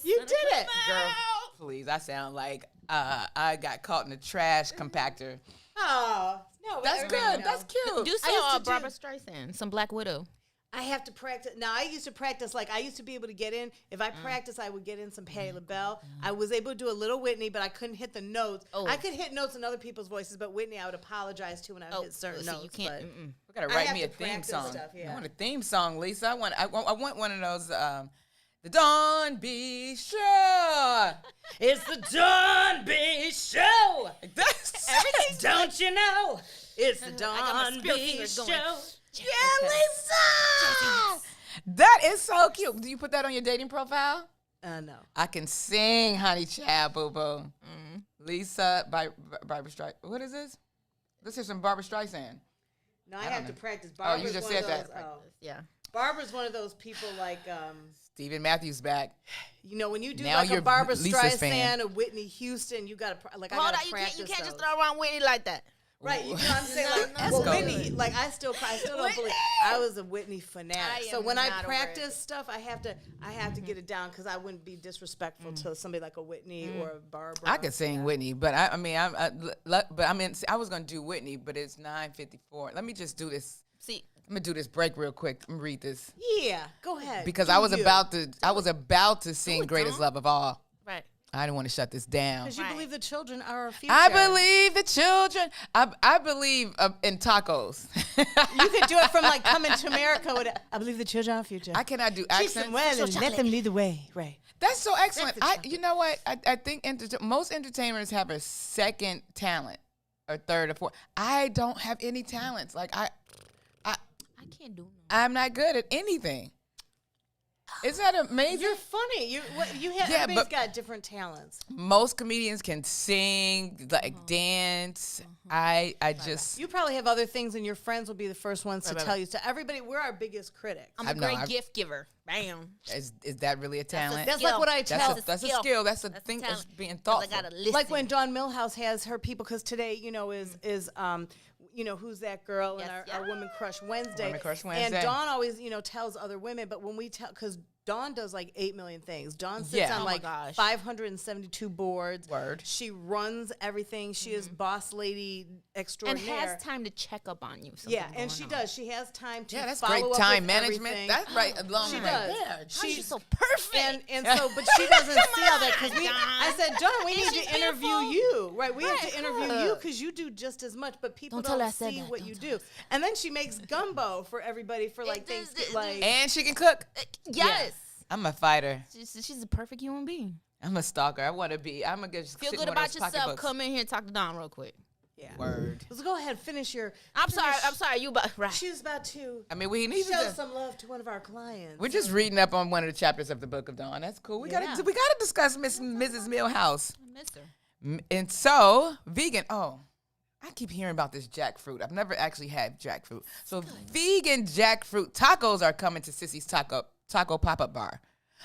You did it. Girl, please, I sound like I got caught in the trash compactor. Oh no, but That's everybody good. knows. That's cute. Do I used some to Barbara do- Streisand, some Black Widow. I have to practice. Now, I used to practice, like, I used to be able to get in. If I practiced, I would get in some Patti LaBelle. I was able to do a little Whitney, but I couldn't hit the notes. Oh. I could hit notes in other people's voices, but Whitney, I would apologize to when I would hit certain so notes. you can't. but We gotta I write have me a to theme practice song. stuff, yeah. I want a theme song, Lisa. I want one of those. The Dawn B Show. It's the Dawn B Show. That's Everything, don't you know? It's the got my Dawn spill B fingers Show. going. Yeah, Lisa. That is so cute. Do you put that on your dating profile? No. I can sing, honey child, boo boo. Lisa by Barbara Streisand. What is this? This is some Barbara Streisand. No, I have to practice. Oh, Barbara's you just one said of that. those, Yeah. Barbara's one of those people like, Stephen Matthews back. you know, when you do Now like you're a Barbara Lisa's Streisand fan. or Whitney Houston, you got to like. I Hold gotta on, practice you can't just those. throw around Whitney like that. Right, you know what I'm saying? Like, That's well, good. Whitney, like I still don't believe I was a Whitney fanatic. So am when I not aware. practice stuff, I have to get it down because I wouldn't be disrespectful to somebody like a Whitney or a Barbara. I could sing Whitney, but I was gonna do Whitney, but it's 9:54. Let me just do this. See, I'm gonna do this break real quick. I'm gonna read this Yeah, go ahead. because Do I was you. about to sing "Greatest Love of All." right. I didn't want to shut this down. Because you believe the children are our future. I believe the children. I believe in tacos. You could do it from like Coming to America with I believe the children are our future. I cannot do Teach accents. them well and let them lead the way. Right. That's so excellent. You know what? I think most entertainers have a second talent, or third or fourth. I don't have any talents. Like I can't do. I'm not good at anything. Isn't that amazing? You're funny. You have everybody's got different talents. Most comedians can sing, like dance. I just You probably have other things, and your friends will be the first ones to tell you. So everybody, we're our biggest critic. I'm a great gift giver. Bam. Is that really a talent? That's like what I tell. That's a skill. That's a thing that's being thoughtful. I gotta listen. Like when Dawn Millhouse has her people, because today, is who's that girl and our Women Crush Wednesday. Women Crush Wednesday. And Dawn always, tells other women, but when we tell, because Dawn does like 8 million things. Dawn sits on like 572 boards. Word. She runs everything. She is boss lady and extraordinaire. has time to check up on you. Yeah, and she does. She has time to that's follow great up time with management. everything. That's right. Along She right does. there. She's so perfect. And so, but she doesn't see all that because Dawn. I said, Dawn, we need she's to interview beautiful. you, right? We have to interview you because you do just as much, but people Don't tell her I don't said see that. what Don't you tell do. And then she makes gumbo for everybody for like things like. And she can cook. Yes. I'm a fighter. She's a perfect human being. I'm a stalker. I want to be. I'm gonna just Feel sit good in one of about those yourself. pocketbooks. Come in here and talk to Don real quick. Yeah. Word. Let's go ahead, finish your. I'm sorry. You about right. She was about to. I mean, we need show to. some love to one of our clients. We're just reading up on one of the chapters of the Book of Dawn. That's cool. We gotta discuss Mrs. Millhouse. I miss her. And so, vegan. Oh, I keep hearing about this jackfruit. I've never actually had jackfruit. So, vegan jackfruit tacos are coming to Sissy's Taco Pop-Up Bar.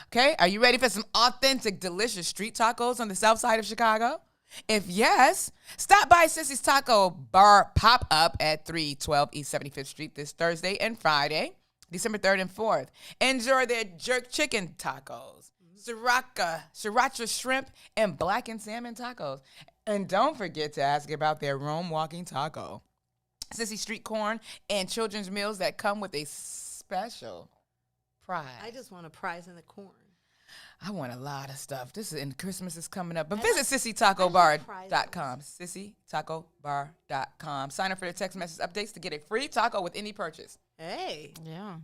Okay, are you ready for some authentic, delicious street tacos on the south side of Chicago? If yes, stop by Sissy's Taco Bar Pop-Up at 312 East 75th Street this Thursday and Friday, December 3rd and 4th. Enjoy their jerk chicken tacos, sriracha shrimp, and blackened salmon tacos. And don't forget to ask about their Rome walking taco, Sissy street corn, and children's meals that come with a special prize. I just want a prize in the corn. I want a lot of stuff. Christmas is coming up. But visit sissytacobar.com. Sissytacobar.com. Sign up for the text message updates to get a free taco with any purchase. Hey. Yeah.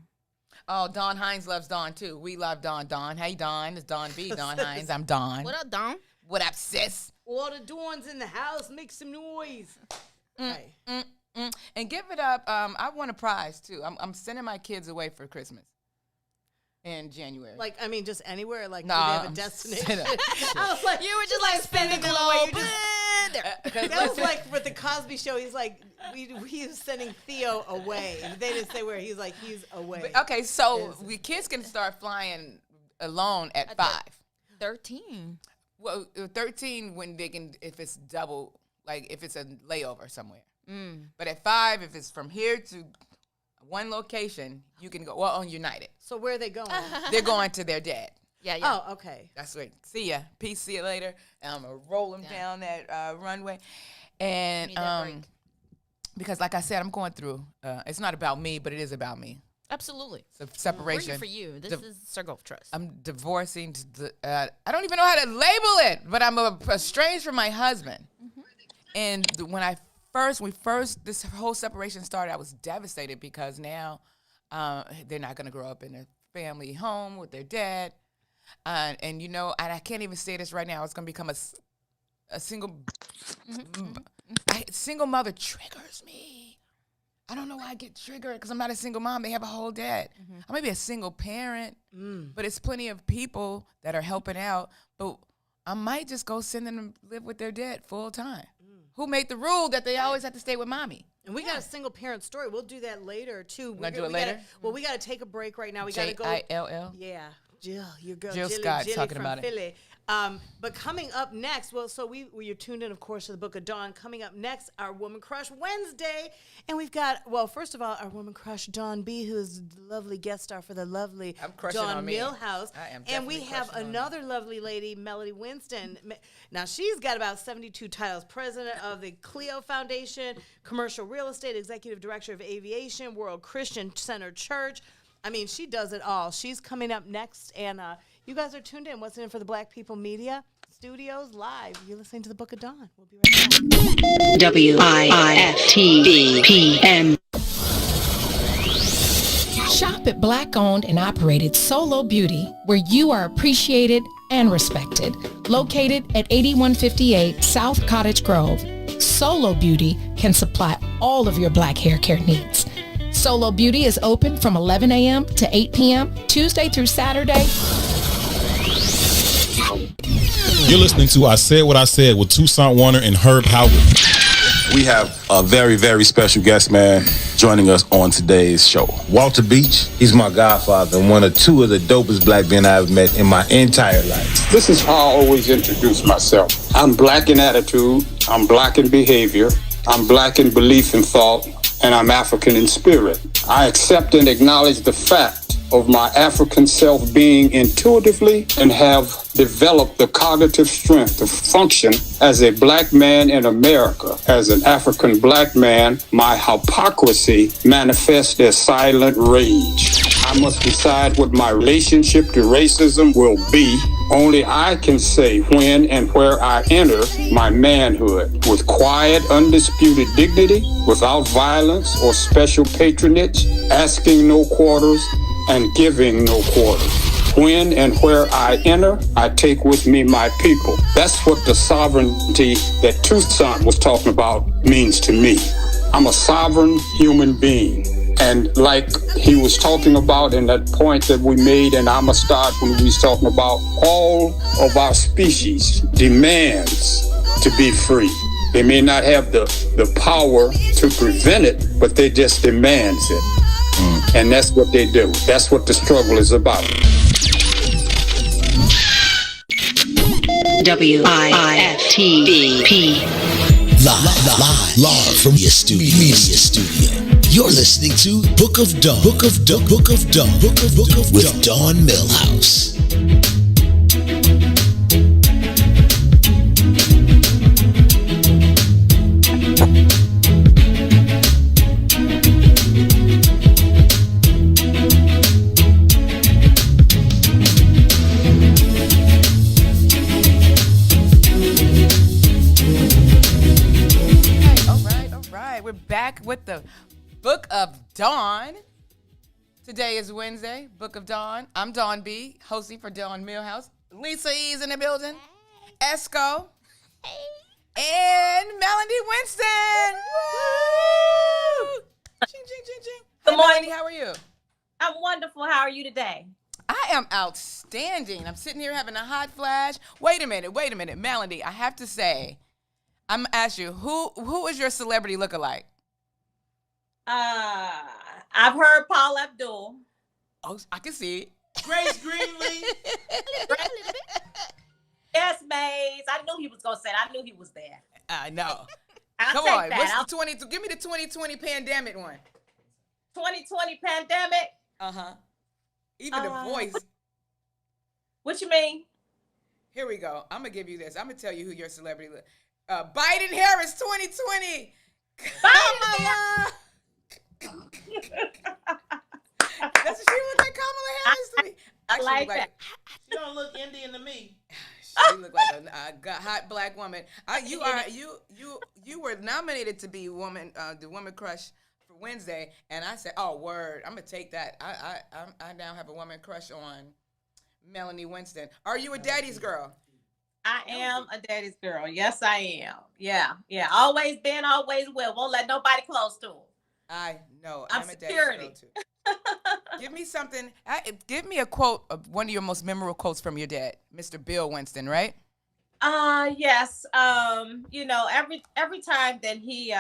Oh, Dawn Hines loves Dawn, too. We love Dawn. Dawn. Hey, Dawn. It's Dawn B. Dawn Hines. I'm Dawn. What up, Don? What up, sis? All the Dawns in the house, make some noise. Hey. And give it up. I want a prize, too. I'm sending my kids away for Christmas in January. Like, I mean, just anywhere? Like, no, do they have a destination? I was like, you were just like spinning the globe. That was like with the Cosby Show. He's like, he was sending Theo away. And they didn't say where. He's like, he's away. But, okay, so we kids can start flying alone at 5. 13. Well, 13 when they can, if it's double, like if it's a layover somewhere. But at 5, if it's from here to one location, you can go, on United. So where are they going? They're going to their dad. Yeah. Oh, okay. That's right. See ya. Peace. See you later. And I'm going to roll them down that runway. And because like I said, I'm going through, it's not about me, but it is about me. Absolutely. So separation. We're here for you. This is Circle of Trust. I'm divorcing. I don't even know how to label it, but I'm estranged from my husband. And when this whole separation started, I was devastated because now they're not going to grow up in a family home with their dad. And I can't even say this right now. It's going to become a single single mother triggers me. I don't know why I get triggered because I'm not a single mom. They have a whole dad. I may be a single parent, but it's plenty of people that are helping out. But I might just go send them to live with their dad full time. Who made the rule that they always have to stay with mommy? And we got a single parent story. We'll do that later too. We're gonna do it later. We gotta take a break right now. We gotta go. Jill. Yeah, Jill, your girl Jill Jilly, Scott's Jilly talking from about Philly. it. But coming up next, you're tuned in, of course, to the Book of Dawn. Coming up next, our Woman Crush Wednesday. And we've got, first of all, our Woman Crush, Dawn B., who is the lovely guest star for the lovely Dawn Millhouse. And we have another lovely lady, Melody Winston. Now, she's got about 72 titles. President of the Clio Foundation, Commercial Real Estate, Executive Director of Aviation, World Christian Center Church. I mean, she does it all. She's coming up next, and you guys are tuned in. What's in for the Black People Media Studios live? You're listening to the Book of Dawn. We'll be right back. WIFTBPM. Shop at Black-owned and operated Solo Beauty, where you are appreciated and respected. Located at 8158 South Cottage Grove, Solo Beauty can supply all of your black hair care needs. Solo Beauty is open from 11 a.m. to 8 p.m., Tuesday through Saturday. You're listening to I Said What I Said with Toussaint Warner and Herb Howard. We have a very, very special guest, man, joining us on today's show. Walter Beach, he's my godfather and one of two of the dopest black men I've met in my entire life. This is how I always introduce myself. I'm black in attitude, I'm black in behavior, I'm black in belief and thought, and I'm African in spirit. I accept and acknowledge the fact of my African self being intuitively and have developed the cognitive strength to function as a black man in America. As an African black man, my hypocrisy manifests as silent rage. I must decide what my relationship to racism will be. Only I can say when and where I enter my manhood with quiet, undisputed dignity, without violence or special patronage, asking no quarters and giving no quarters. When and where I enter, I take with me my people. That's what the sovereignty that Toussaint was talking about means to me. I'm a sovereign human being. And like he was talking about in that point that we made, and I'ma start when we was talking about all of our species demands to be free. They may not have the power to prevent it, but they just demands it. And that's what they do. That's what the struggle is about. WIFTBP. Live from your media studio. You're listening to Book of Dawn. Book of Dawn. Book of Dawn. Book of with Dawn Millhouse. Back with the Book of Dawn. Today is Wednesday, Book of Dawn. I'm Dawn B, hosting for Dawn Millhouse. Lisa E's in the building. Esco. And Melody Winston. Woo! Ching, ching, ching, ching. Good morning. Melody, how are you? I'm wonderful. How are you today? I am outstanding. I'm sitting here having a hot flash. Wait a minute. Melody, I have to say, I'm going to ask you, who is your celebrity lookalike? I've heard Paul Abdul. Oh, I can see it. Grace Greenlee. Yes, Maze. I knew he was going to say it. I knew he was there. I know. Come on. Give me the 2020 pandemic one. 2020 pandemic? Uh-huh. Even the voice. What you mean? Here we go. I'm going to give you this. I'm going to tell you who your celebrity Biden Harris 2020. Kamala. Doesn't she look like Kamala Harris to me? Actually, I like that. She don't look Indian to me. She look like a hot black woman. You were nominated to be the woman crush for Wednesday, and I said, "Oh, word! I'm gonna take that." I now have a woman crush on Melanie Winston. Are you a daddy's girl? I am a daddy's girl. Yes, I am. Yeah. Always been, always will. Won't let nobody close to him. I know. I'm a security. daddy's girl too. Give me something. Give me a quote of one of your most memorable quotes from your dad, Mr. Bill Winston, right? Yes. You know, every time that he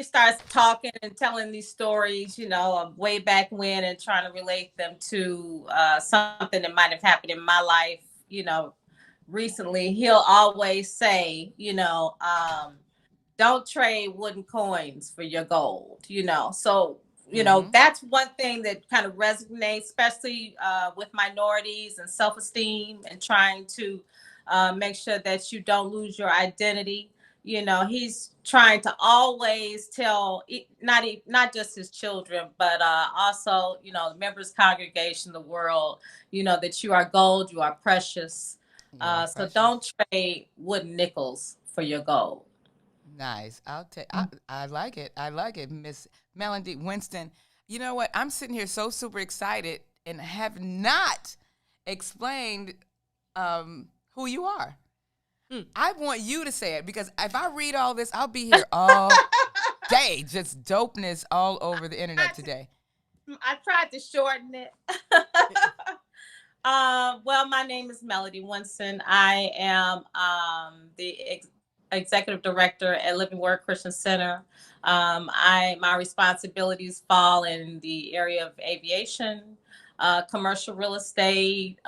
starts talking and telling these stories, you know, of way back when and trying to relate them to something that might have happened in my life, you know, recently, he'll always say, you know, don't trade wooden coins for your gold, you know. So, you know, that's one thing that kind of resonates, especially with minorities and self-esteem and trying to make sure that you don't lose your identity. You know, he's trying to always tell not just his children, but also, you know, the members congregation, the world, you know, that you are gold, you are precious. So don't trade wooden nickels for your gold. Nice. I'll take. I like it. I like it, Miss Melody Winston. You know what? I'm sitting here so super excited and have not explained who you are. I want you to say it because if I read all this, I'll be here all day. Just dopeness all over the internet today. I tried to shorten it. Well, my name is Melody Winston. I am the executive director at Living Word Christian Center. My responsibilities fall in the area of aviation, commercial real estate,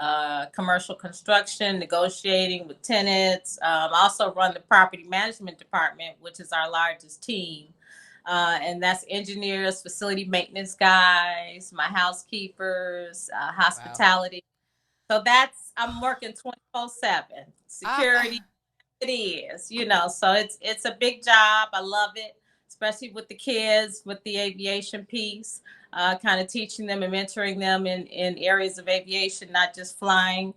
commercial construction, negotiating with tenants. I also run the property management department, which is our largest team. And that's engineers, facility maintenance guys, my housekeepers, hospitality. Wow. So I'm working 24/7. Security, it is, you know, so it's a big job. I love it, especially with the kids, with the aviation piece. Kind of teaching them and mentoring them in areas of aviation, not just flying,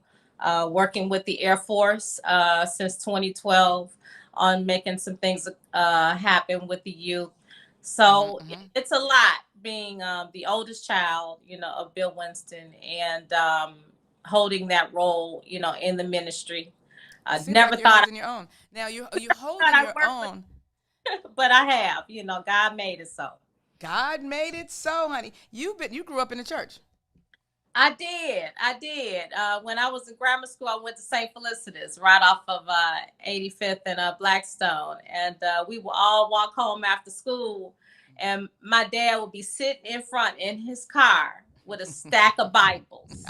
working with the Air Force since 2012 on making some things happen with the youth. So it's a lot being the oldest child, you know, of Bill Winston and holding that role, you know, in the ministry. I never like thought you're your own. Now you holding your own. But I have, you know, God made it so. God made it so, honey. You grew up in the church. I did. When I was in grammar school, I went to St. Felicitas right off of 85th and Blackstone. And we would all walk home after school. And my dad would be sitting in front in his car with a stack of Bibles.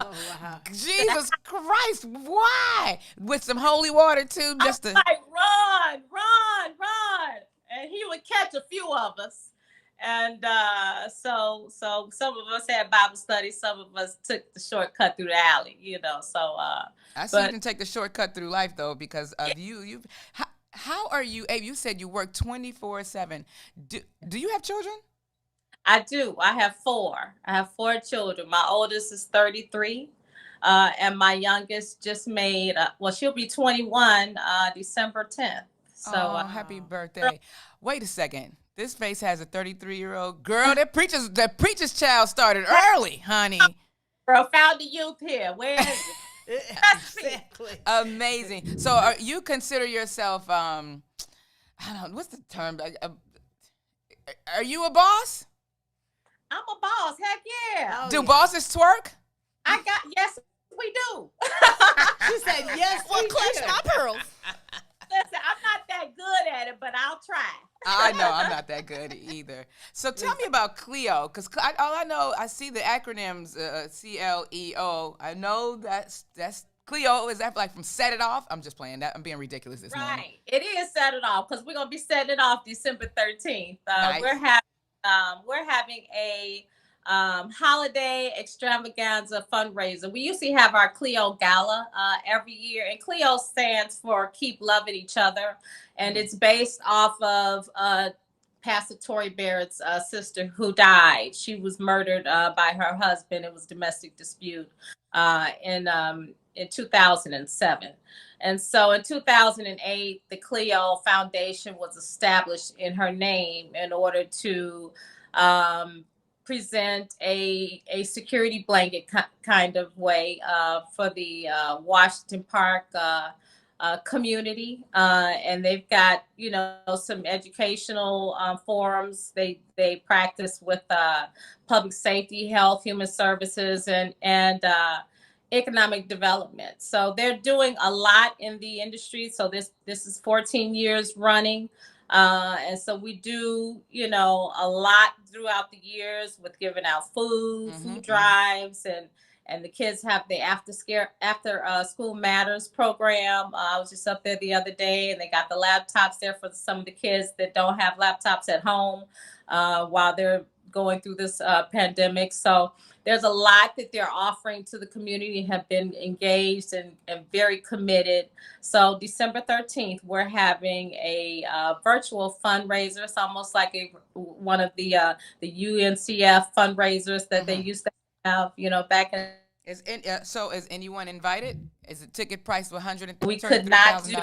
Oh, wow. Jesus Christ, why? With some holy water, too? Just to... like, run. And he would catch a few of us. And so some of us had Bible study. Some of us took the shortcut through the alley, you know. So I see you can take the shortcut through life though, because of you. How are you? Abe, you said you work 24/7. Do you have children? I do. I have 4. I have 4 children. My oldest is 33, and my youngest just made. She'll be 21 December 10th. So happy birthday! Wait a second. This face has a 33-year-old girl. That preacher's child started early, honey. Girl, found the youth here. Where is it? Exactly. Amazing. So, you consider yourself? I don't know. What's the term? Are you a boss? I'm a boss. Heck yeah. Do bosses twerk? Yes, we do. She said yes. Well, clutch my pearls. Listen, I'm not that good at it, but I'll try. I know I'm not that good either. So tell me about Cleo, because all I know, I see the acronyms CLEO. I know that's Cleo. Is that like from Set It Off? I'm just playing that. I'm being ridiculous this morning. Right. It is Set It Off because we're gonna be setting it off December 13th. Nice. We're having a holiday extravaganza fundraiser. We usually have our Cleo Gala every year, and Cleo stands for Keep Loving Each Other, and it's based off of Pastor Tory Barrett's sister who died. She was murdered by her husband. It was domestic dispute in 2007. And so in 2008, the Cleo Foundation was established in her name in order to present a security blanket kind of way for the Washington Park community, and they've got some educational forums. They practice with public safety, health, human services, and economic development. So they're doing a lot in the industry. So this is 14 years running. And so we do, a lot throughout the years with giving out food drives, and the kids have the after school matters program. I was just up there the other day, and they got the laptops there for some of the kids that don't have laptops at home while they're going through this pandemic. So there's a lot that they're offering to the community, have been engaged and very committed. So December 13th, we're having a virtual fundraiser. It's almost like one of the UNCF fundraisers that they used to have, back in. So is anyone invited? Is the ticket price $133,000? We could not do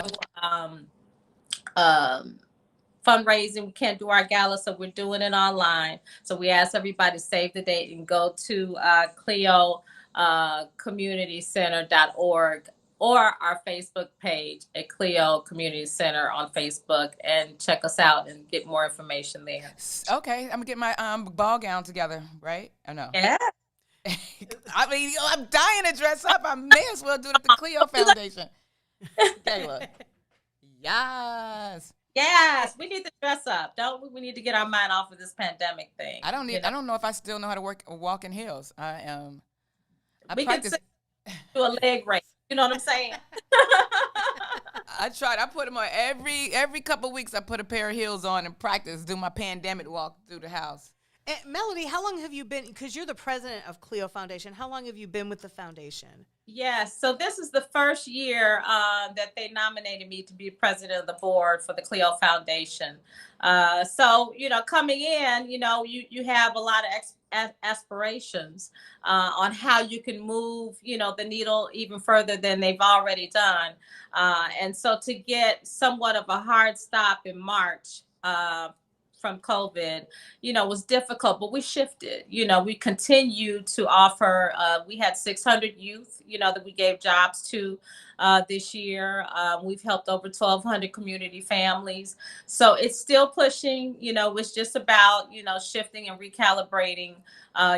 fundraising. We can't do our gala, so we're doing it online. So we ask everybody to save the date and go to CleoCommunityCenter.org or our Facebook page at Cleo Community Center on Facebook, and check us out and get more information there. Okay, I'm gonna get my ball gown together, right? I know. Yeah. I mean, I'm dying to dress up. I may as well do it at the Cleo Foundation. Kayla. Yes. Yes, we need to dress up, don't we? We need to get our mind off of this pandemic thing. I don't know if I still know how to walk in heels. We practice. Can do a leg race. You know what I'm saying? I tried. I put them on every couple of weeks. I put a pair of heels on and practice, do my pandemic walk through the house. And Melody, how long have you been, because you're the president of Cleo Foundation, how long have you been with the foundation? Yes, so this is the first year that they nominated me to be president of the board for the Cleo Foundation. So, coming in, you have a lot of aspirations on how you can move, the needle even further than they've already done. And so to get somewhat of a hard stop in March, from COVID, was difficult, but we shifted. We continue to offer, we had 600 youth, that we gave jobs to this year. We've helped over 1,200 community families. So it's still pushing, it's just about, shifting and recalibrating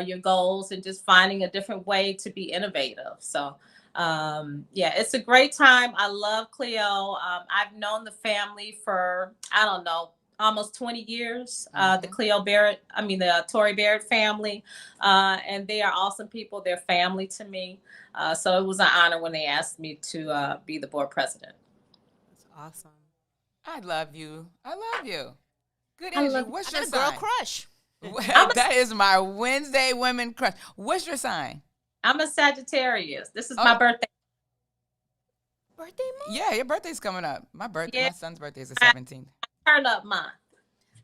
your goals and just finding a different way to be innovative. So it's a great time. I love Cleo. I've known the family for, almost 20 years, the Tory Barrett family, and they are awesome people. They're family to me. So it was an honor when they asked me to be the board president. That's awesome. I love you. Good energy. What's your sign? Girl crush. That is my Wednesday women crush. What's your sign? I'm a Sagittarius. This is my birthday. Birthday month? Yeah, your birthday's coming up. My son's birthday is the 17th. Turn up month.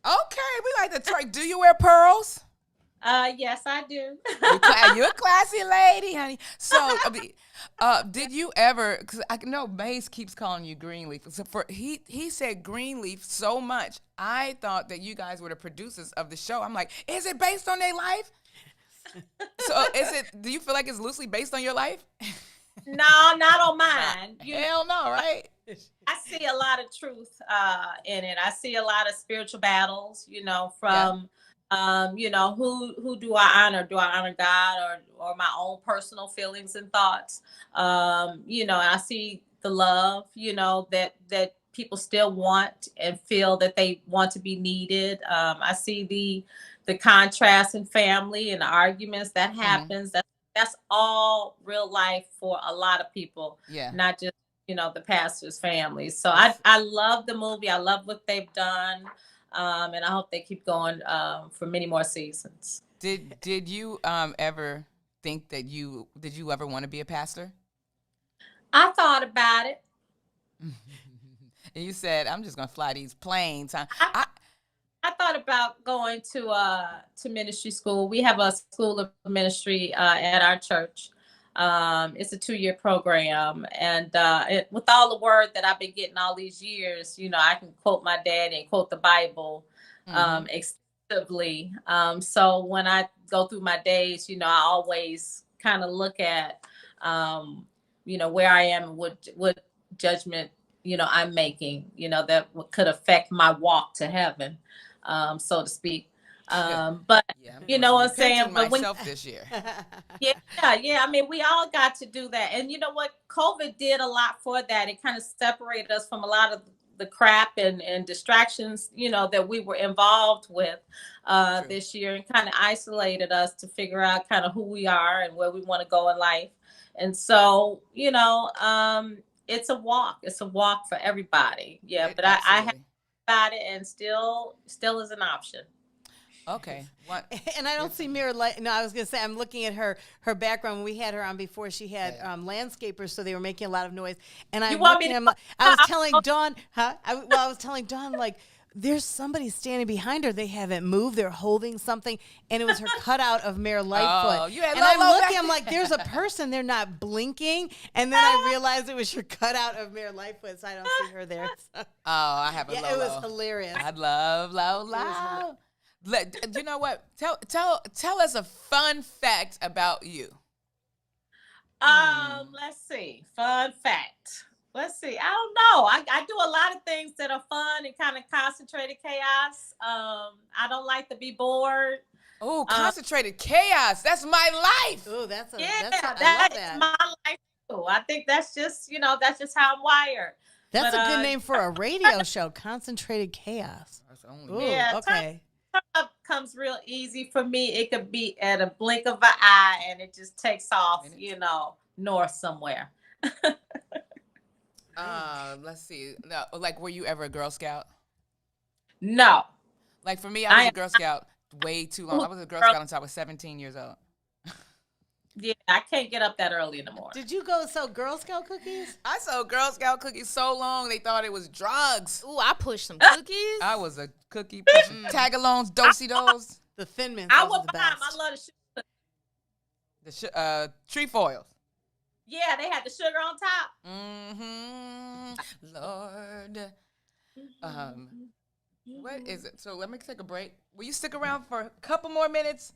Okay, we like to try. Do you wear pearls? Yes, I do. You're a classy lady, honey. So, did you ever? Because I know Mace keeps calling you Greenleaf. So he said Greenleaf so much. I thought that you guys were the producers of the show. I'm like, is it based on their life? So, do you feel like it's loosely based on your life? No, not on mine. Hell no, right? I see a lot of truth in it. I see a lot of spiritual battles, from, who do I honor? Do I honor God or my own personal feelings and thoughts? And I see the love, that people still want and feel that they want to be needed. I see the contrast in family and the arguments that happens. That's all real life for a lot of people, not just, the pastor's family. So I love the movie. I love what they've done. And I hope they keep going for many more seasons. Did you ever think that did you ever want to be a pastor? I thought about it. And you said, I'm just going to fly these planes. I thought about going to ministry school. We have a school of ministry at our church. It's a 2-year program. And with all the word that I've been getting all these years, I can quote my daddy and quote the Bible extensively. So when I go through my days, I always kind of look at, where I am and what judgment I'm making, that could affect my walk to heaven, so to speak. But you know what I'm saying? But myself this year. Yeah. I mean, we all got to do that. And you know what? COVID did a lot for that. It kind of separated us from a lot of the crap and distractions, that we were involved with this year, and kind of isolated us to figure out kind of who we are and where we want to go in life. And so, it's a walk. It's a walk for everybody. Yeah, but I have about it, and still is an option. Okay. What? And I don't see Mira. No, I was gonna say I'm looking at her background. When we had her on before, she had landscapers, so they were making a lot of noise. And I was telling Dawn, I was telling Dawn, like, there's somebody standing behind her. They haven't moved. They're holding something, and it was her cutout of Mayor Lightfoot. Oh, you had and I'm Lolo looking. back I'm like, there's a person. They're not blinking. And then I realized it was your cutout of Mayor Lightfoot, so I don't see her there. So. Oh, I have a Lolo. It was hilarious. I love Lolo. You know what? Tell us a fun fact about you. Let's see. Fun fact. Let's see. I don't know. I do a lot of things that are fun and kind of concentrated chaos. I don't like to be bored. Oh, concentrated chaos. That's my life. Oh, I love that. Is my life too. I think that's just how I'm wired. That's a good name for a radio show. Concentrated chaos. Ooh, okay. Up comes real easy for me. It could be at a blink of an eye, and it just takes off, north somewhere. Let's see. No, like, were you ever a Girl Scout? No. Like, for me, I was a Girl Scout way too long. I was a Girl Scout until I was 17 years old. Yeah, I can't get up that early in the morning. Did you go sell Girl Scout cookies? I sold Girl Scout cookies so long they thought it was drugs. Ooh, I pushed some cookies. I was a cookie pusher. Tagalongs, do-si-dos. The Thin Mints. I was behind. I love the sugar. The trefoils. Yeah, they had the sugar on top. Lord. What is it? So let me take a break. Will you stick around for a couple more minutes?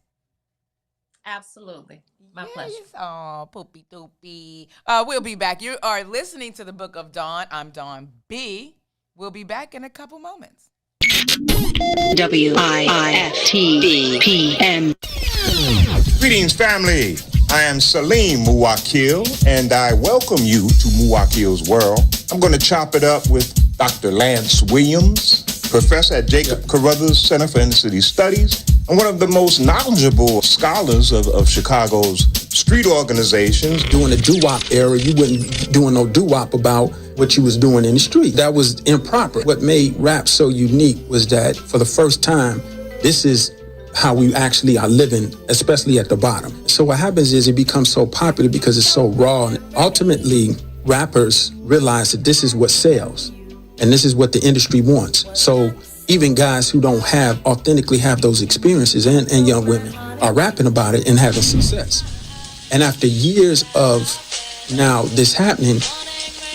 Absolutely. My pleasure. Oh, poopy doopy. We'll be back. You are listening to the Book of Dawn. I'm Dawn B. We'll be back in a couple moments. WIFTBPM. Greetings, family. I am Salim Muwakil, and I welcome you to Muwakil's World. I'm going to chop it up with Dr. Lance Williams, professor at Jacob Carruthers Center for Inner City Studies, and one of the most knowledgeable scholars of Chicago's street organizations. During the doo-wop era, you wouldn't be doing no doo-wop about what you was doing in the street. That was improper. What made rap so unique was that for the first time, this is how we actually are living, especially at the bottom. So what happens is it becomes so popular because it's so raw. And ultimately, rappers realize that this is what sells, and this is what the industry wants. So even guys who don't authentically have those experiences, and young women are rapping about it and having success. And after years of now this happening,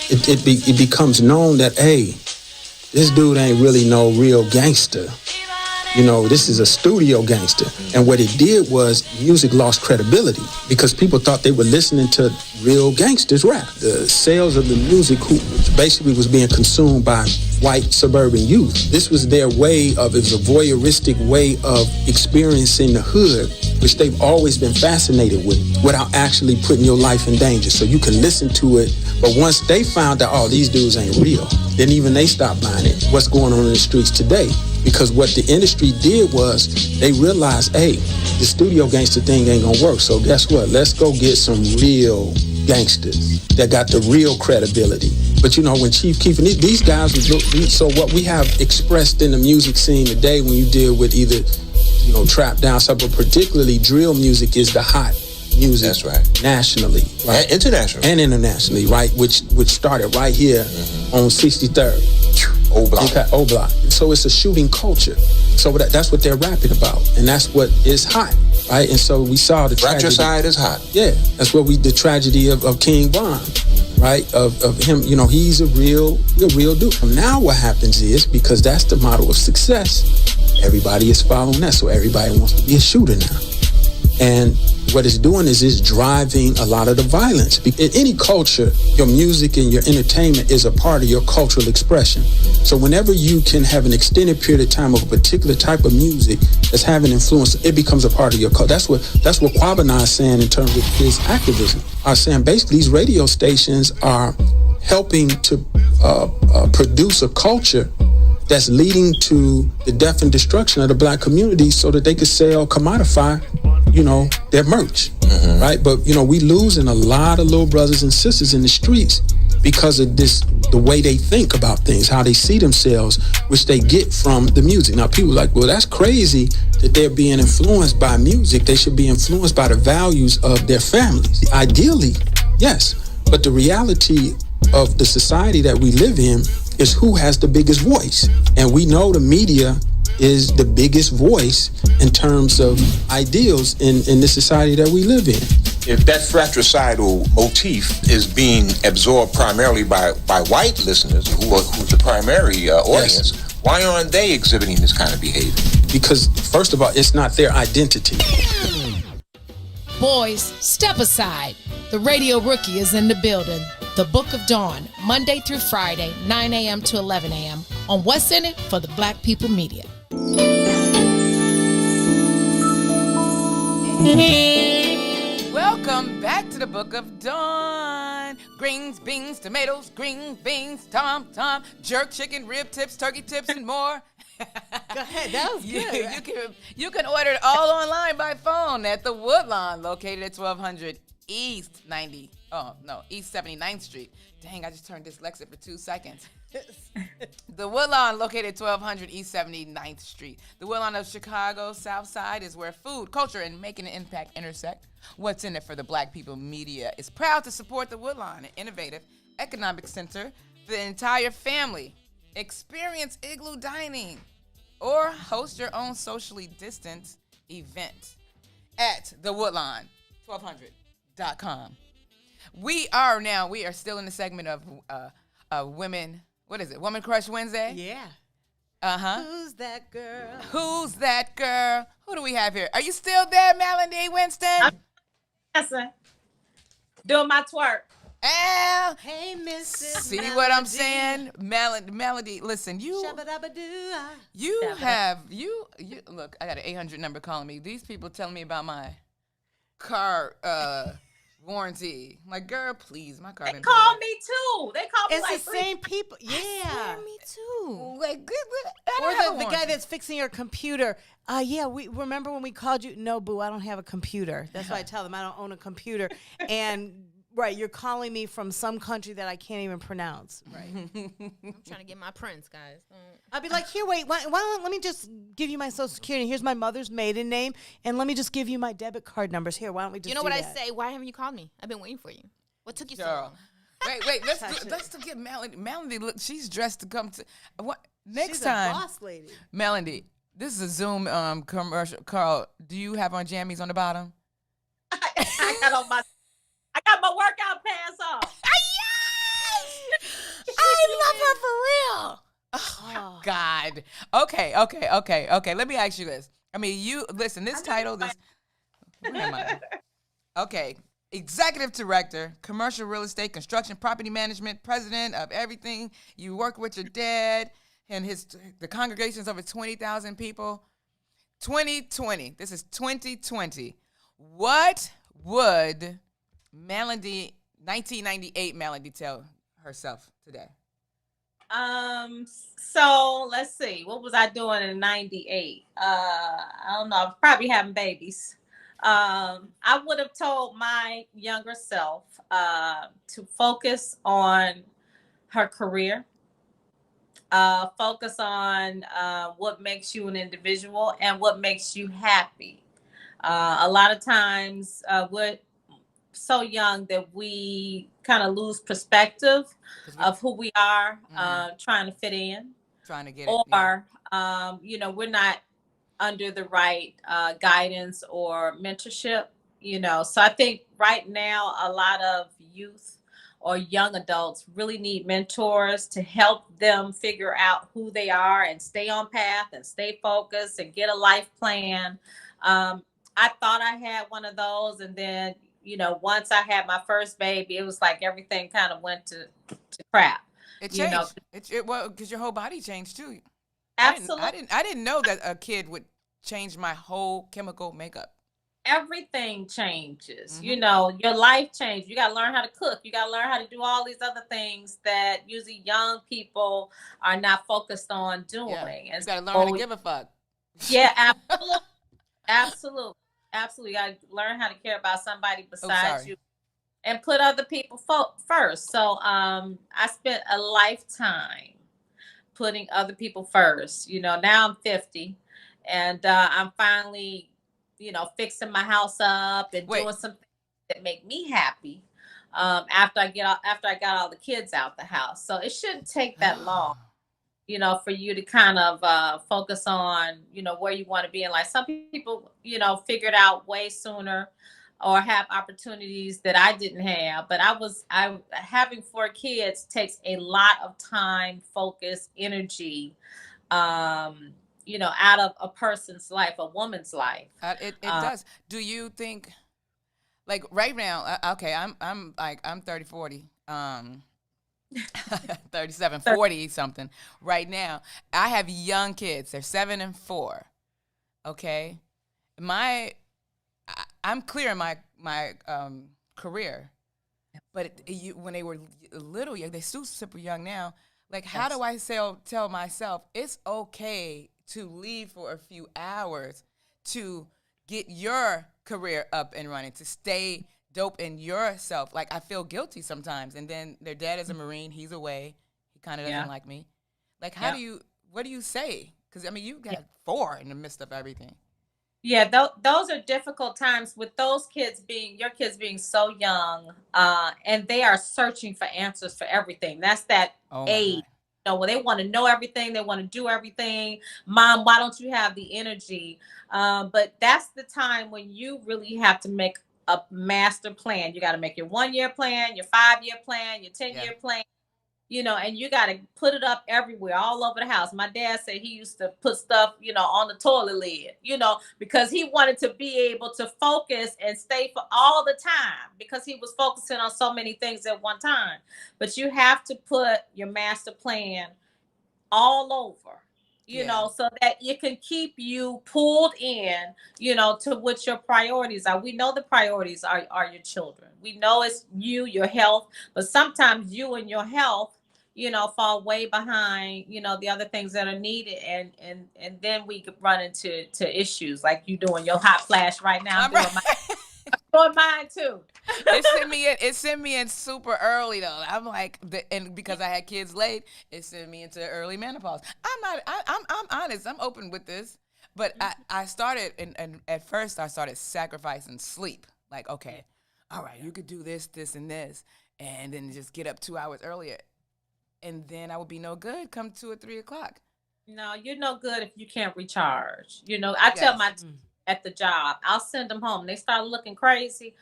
it becomes known that, hey, this dude ain't really no real gangster. This is a studio gangster. And what it did was music lost credibility because people thought they were listening to real gangsters rap. The sales of the music, which basically was being consumed by white suburban youth, this was their way it was a voyeuristic way of experiencing the hood, which they've always been fascinated with, without actually putting your life in danger. So you can listen to it, but once they found out, oh, these dudes ain't real, then even they stopped buying it. What's going on in the streets today? Because what the industry did was they realized, hey, the studio gangster thing ain't gonna work. So guess what? Let's go get some real gangsters that got the real credibility. But when Chief Keef and these guys, so what we have expressed in the music scene today, when you deal with either, trap down stuff, but particularly drill music is the hot music. That's right. Nationally, right? And internationally, right? Which started right here on 63rd. O Block. So it's a shooting culture. So that's what they're rapping about, and that's what is hot, right? And so we saw the tragedy. Fratricide is hot. Yeah, that's what the tragedy of King Von, right? Of him, he's a real dude. Now what happens is, because that's the model of success, everybody is following that. So everybody wants to be a shooter now. And what it's doing is it's driving a lot of the violence. In any culture, your music and your entertainment is a part of your cultural expression. So whenever you can have an extended period of time of a particular type of music that's having influence, it becomes a part of your culture. That's what Kwabena is saying in terms of his activism. I was saying basically these radio stations are helping to produce a culture that's leading to the death and destruction of the black community so that they could sell, commodify, their merch, right? But, we losing a lot of little brothers and sisters in the streets because of the way they think about things, how they see themselves, which they get from the music. Now, people are like, well, that's crazy that they're being influenced by music. They should be influenced by the values of their families. Ideally, yes, but the reality of the society that we live in is who has the biggest voice. And we know the media is the biggest voice in terms of ideals in the society that we live in. If that fratricidal motif is being absorbed primarily by white listeners, who's the primary audience, yes, why aren't they exhibiting this kind of behavior? Because, first of all, it's not their identity. Boys, step aside. The Radio Rookie is in the building. The Book of Dawn, Monday through Friday, 9 a.m. to 11 a.m. on What's In It for the Black People Media. Welcome back to the Book of Dawn. Greens, beans, tomatoes, greens, beans, tom, jerk, chicken, rib tips, turkey tips, and more. Go ahead, that was good. You can order it all online by phone at the Woodlawn, located at 1200 East 79th Street. Dang, I just turned dyslexic for 2 seconds. The Woodlawn, located 1200 East 79th Street. The Woodlawn of Chicago South Side is where food, culture, and making an impact intersect. What's in it for the Black People Media is proud to support the Woodlawn, an innovative economic center for the entire family. Experience igloo dining or host your own socially distanced event at the Woodlawn, 1200.com. We are still in the segment of women. What is it? Woman Crush Wednesday? Yeah. Who's that girl? Who's that girl? Who do we have here? Are you still there, Melody Winston? Yes, sir. Doing my twerk. Hey, Mrs. See Melody. What I'm saying? Melody, listen, you look, I got an 800 number calling me. These people telling me about my car warranty. I'm like, girl, please, my car. They call me too. They call me it's like the same people. Yeah, me too. Like, or the guy that's fixing your computer. Yeah, we remember when we called you. No, boo, I don't have a computer. That's why I tell them I don't own a computer. And right, you're calling me from some country that I can't even pronounce. Right. I'm trying to get my prints, guys. I'll be like, here, wait, why don't let me just give you my social security. Here's my mother's maiden name, and let me just give you my debit card numbers. Here, why don't we just? You know what I say? Why haven't you called me? I've been waiting for you. What took you so long? Wait, let's get Melody. Melody, look, she's dressed to come to what next She's time? A boss lady. Melody, this is a Zoom commercial. Carl, do you have on jammies on the bottom? I got my workout pants on. Yes! I love her for real. Oh, God. Okay. Let me ask you this. I mean, this title, where am I? Okay. Executive Director, Commercial Real Estate, Construction, Property Management, President of everything. You work with your dad and the congregation's over 20,000 people. 2020. This is 2020. What would 1998 Melody tell herself today? So let's see. What was I doing in 98? I don't know. I was probably having babies. I would have told my younger self to focus on her career, focus on what makes you an individual and what makes you happy. A lot of times we're so young that we kind of lose perspective of who we are, trying to fit in, trying to get or we're not under the right guidance or mentorship, so I think right now a lot of youth or young adults really need mentors to help them figure out who they are and stay on path and stay focused and get a life plan. I thought I had one of those, and then once I had my first baby, it was like everything kind of went to crap. It changed. Well, because your whole body changed too. Absolutely. I didn't know that a kid would change my whole chemical makeup. Everything changes. Your life changes. You got to learn how to cook. You got to learn how to do all these other things that usually young people are not focused on doing. Yeah. And you got to learn how to give a fuck. Yeah, absolutely. Absolutely. You got to learn how to care about somebody besides you and put other people first. So I spent a lifetime putting other people first. Now I'm 50 and I'm finally fixing my house up and doing something that make me happy. After I got all the kids out the house, so it shouldn't take that long, for you to kind of focus on, where you want to be in life. Some people, figured out way sooner, or have opportunities that I didn't have. But having 4 kids takes a lot of time, focus, energy. Out of a person's life, a woman's life. It does. Do you think, like right now, okay, I'm 30, 40, 37, 40 something right now. I have young kids. They're 7 and 4. Okay. I'm clear in my career, but when they were little, they're still super young now. Like, how do I tell myself it's okay to leave for a few hours to get your career up and running, to stay dope in yourself? Like, I feel guilty sometimes. And then their dad is a Marine. He's away. He kind of doesn't like me. Like, what do you say? Because, you got 4 in the midst of everything. Yeah, those are difficult times with your kids being so young, and they are searching for answers for everything. That's that age. Where they want to know everything, they want to do everything. Mom, why don't you have the energy? But that's the time when you really have to make a master plan. You got to make your 1-year plan, your 5-year plan, your 10-year plan, and you got to put it up everywhere, all over the house. My dad said he used to put stuff, on the toilet lid, because he wanted to be able to focus and stay for all the time, because he was focusing on so many things at one time. But you have to put your master plan all over, so that it can keep you pulled in, to what your priorities are. We know the priorities are your children. We know it's your health, but sometimes you and your health, fall way behind, the other things that are needed. And then we could run into issues like you doing your hot flash right now. I'm doing mine too. It sent me in super early though. I'm like, and because I had kids late, it sent me into early menopause. I'm honest. I'm open with this, but I started, and at first I started sacrificing sleep. Like, okay, all right, you could do this, this, and this, and then just get up 2 hours earlier, and then I would be no good come 2 or 3 o'clock. No, you're no good if you can't recharge. I tell my at the job, I'll send them home. They start looking crazy.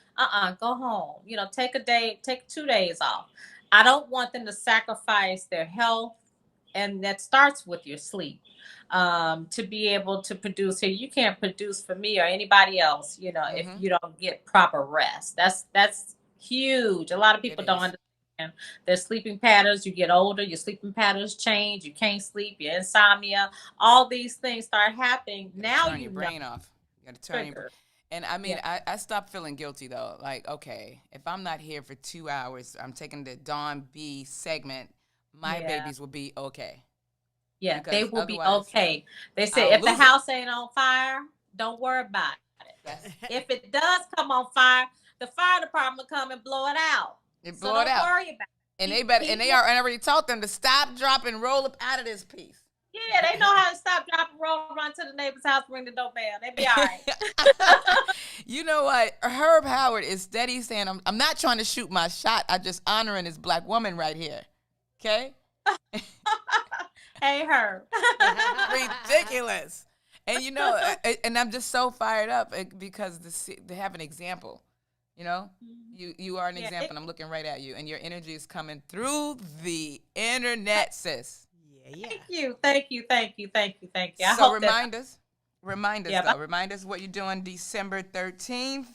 Go home. Take 2 days off. I don't want them to sacrifice their health, and that starts with your sleep. To be able to produce here, you can't produce for me or anybody else. If you don't get proper rest, that's huge. A lot of people don't understand their sleeping patterns. You get older, your sleeping patterns change. You can't sleep. Your insomnia. All these things start happening. Now turn your brain off. You got to turn your brain. And I stopped feeling guilty though. Like, okay, if I'm not here for 2 hours, I'm taking the Dawn B segment. My babies will be okay. Yeah, they will be okay. They say if the house ain't on fire, don't worry about it. If it does come on fire, the fire department come and blow it out. Blow it out. Don't worry about it. And I already taught them to stop, drop, and roll up out of this piece. Yeah, they know how to stop, drop, and roll, run to the neighbor's house, ring the doorbell. They be all right. You know what? Herb Howard is steady saying, I'm not trying to shoot my shot. I'm just honoring this black woman right here. Okay? Hey, Herb. Ridiculous. And, and I'm just so fired up because they have an example. You are an example. I'm looking right at you, and your energy is coming through the internet, sis. Yeah. Thank you. I So hope remind us. Remind us, though. Remind us what you're doing December 13th.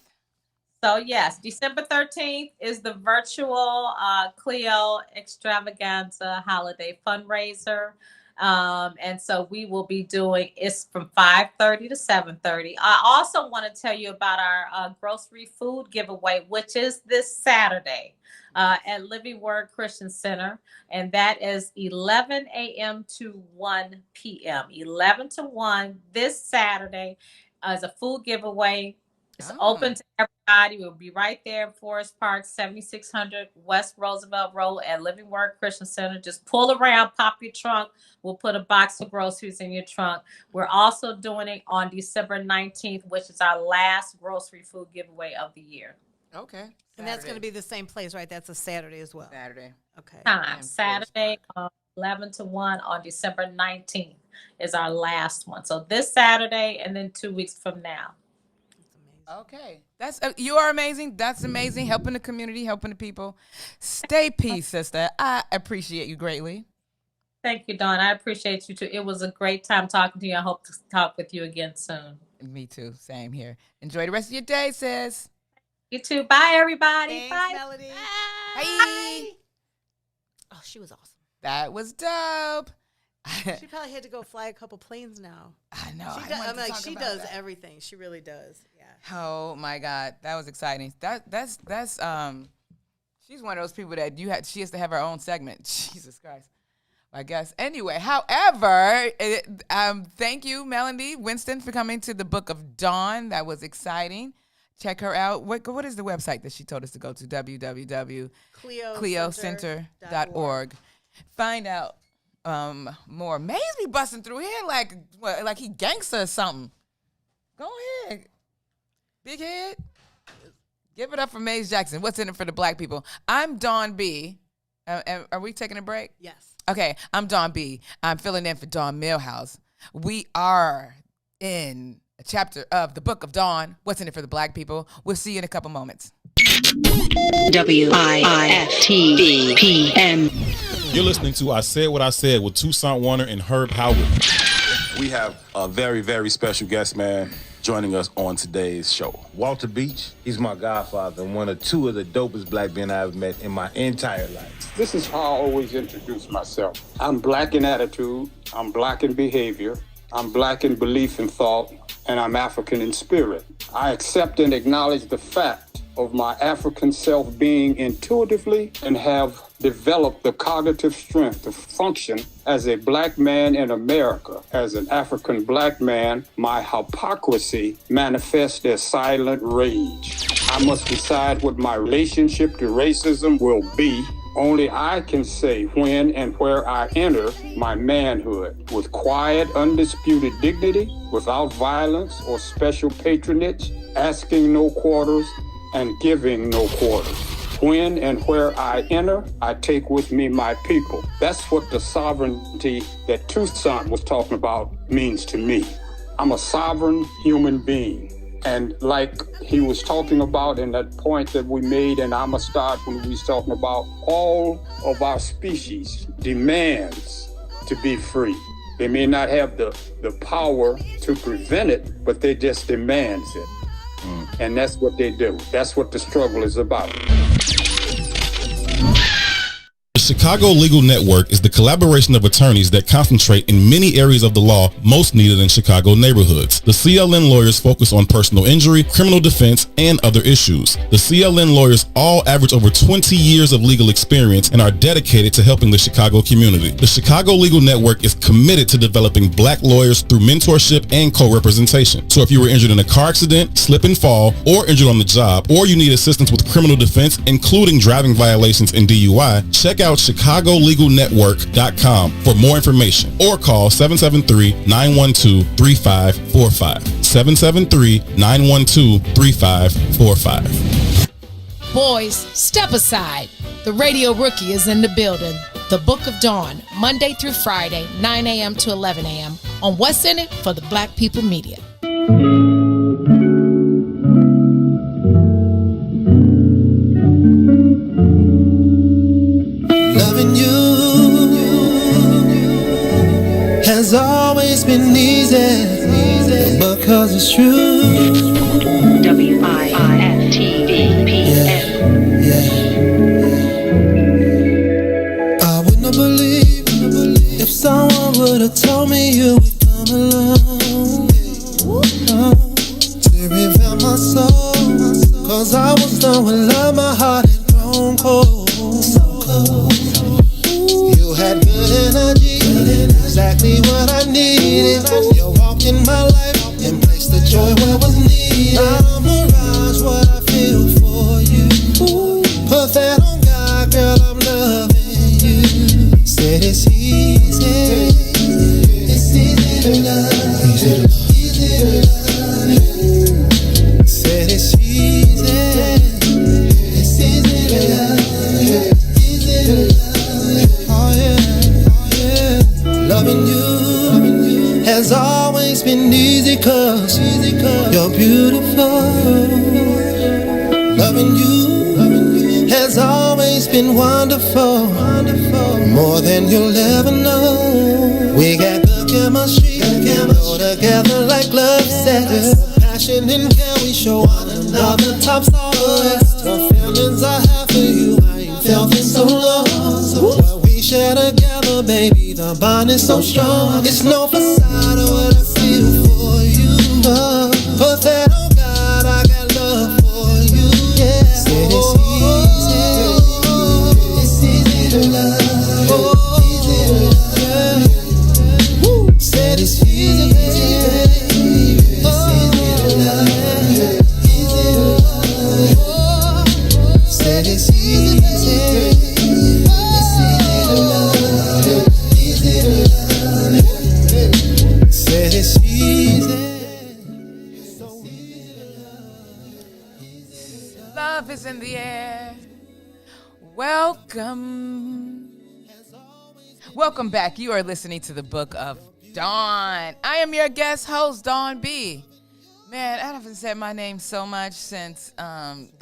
So, yes, December 13th is the virtual Clio Extravaganza Holiday Fundraiser. And so we will be doing it's from 5:30 to 7:30. I also want to tell you about our grocery food giveaway, which is this Saturday at Living Word Christian Center. And that is 11 a.m. to 1 p.m. 11 to 1 this Saturday as a food giveaway. It's open to everybody. We'll be right there in Forest Park, 7600 West Roosevelt Road at Living Word Christian Center. Just pull around, pop your trunk. We'll put a box of groceries in your trunk. We're also doing it on December 19th, which is our last grocery food giveaway of the year. Okay. And that's going to be the same place, right? That's a Saturday as well. Saturday. Okay. Time, Saturday, 11 to 1 on December 19th is our last one. So this Saturday and then 2 weeks from now. Okay. That's you are amazing. That's amazing. Helping the community, helping the people. Stay peace, sister. I appreciate you greatly. Thank you, Dawn. I appreciate you too. It was a great time talking to you. I hope to talk with you again soon. Me too. Same here. Enjoy the rest of your day, sis. You too. Bye, everybody. Thanks, Bye, Melody. Bye. Oh, she was awesome. That was dope. She probably had to go fly a couple planes now. I know. She does everything. She really does. Yeah. Oh my God, that was exciting. That's she's one of those people that she has to have her own segment. Jesus Christ. I guess. Anyway, however, thank you, Melody Winston, for coming to the Book of Dawn. That was exciting. Check her out. What is the website that she told us to go to? www.cleocenter.org. Find out more. Maze be busting through here like he gangster or something. Go ahead. Big head. Give it up for Maze Jackson. What's in it for the black people? I'm Dawn B. Are we taking a break? Yes. Okay, I'm Dawn B. I'm filling in for Dawn Millhouse. We are in a chapter of the Book of Dawn. What's in it for the black people? We'll see you in a couple moments. WIFTBPM. You're listening to I Said What I Said with Toussaint Warner and Herb Howard. We have a very, very special guest, man, joining us on today's show. Walter Beach, he's my godfather and one of two of the dopest black men I've met in my entire life. This is how I always introduce myself. I'm black in attitude, I'm black in behavior, I'm black in belief and thought, and I'm African in spirit. I accept and acknowledge the fact of my African self being intuitively and have developed the cognitive strength to function as a black man in America. As an African black man, my hypocrisy manifests as silent rage. I must decide what my relationship to racism will be. Only I can say when and where I enter my manhood with quiet, undisputed dignity, without violence or special patronage, asking no quarters and giving no quarters. When and where I enter, I take with me my people. That's what the sovereignty that Toussaint was talking about means to me. I'm a sovereign human being. And like he was talking about in that point that we made in Amistad when we was talking about, all of our species demands to be free. They may not have the power to prevent it, but they just demands it. And that's what they do. That's what the struggle is about. The Chicago Legal Network is the collaboration of attorneys that concentrate in many areas of the law most needed in Chicago neighborhoods. The CLN lawyers focus on personal injury, criminal defense, and other issues. The CLN lawyers all average over 20 years of legal experience and are dedicated to helping the Chicago community. The Chicago Legal Network is committed to developing black lawyers through mentorship and co-representation. So if you were injured in a car accident, slip and fall, or injured on the job, or you need assistance with criminal defense, including driving violations and DUI, check out ChicagoLegalNetwork.com for more information or call 773-912-3545. 773-912-3545. Boys, step aside. The Radio Rookie is in the building. The Book of Dawn, Monday through Friday, 9 a.m. to 11 a.m. on What's In It for the Black People Media. Loving you has always been easy. because it's true. WIFTVPN. I wouldn't believe if someone would have told me you would come along to reveal my soul. Cause I was done with love, my heart had grown cold. You had good energy, exactly what I needed. You walked in my life and placed the joy where was needed. Not a mirage, what I feel for you. Put that on God, girl, I'm loving you. Said it's easy. It's easy to love. Easy to love. Said it's easy. It's easy to love. Easy to love. Oh yeah. Loving you has always been easy cause you're beautiful. Loving you has always been wonderful. More than you'll ever know. We got good chemistry, go together like love says. Passion and care we show one another tops all the rest. The feelings I have for you, I ain't felt in so long. What we share together, baby, the bond is so strong. It's no facade of what I feel for you. Put that on God, I got love for you. Yeah, said it's easy. It's easy to love. Easy to love. Said it's easy, baby. It's easy to love. Easy to love. Said it's easy, baby. It's easy to love. Easy to love. Said it's easy. Love is in the air. Welcome. Welcome back. You are listening to the Book of Dawn. I am your guest host, Dawn B. Man, I haven't said my name so much since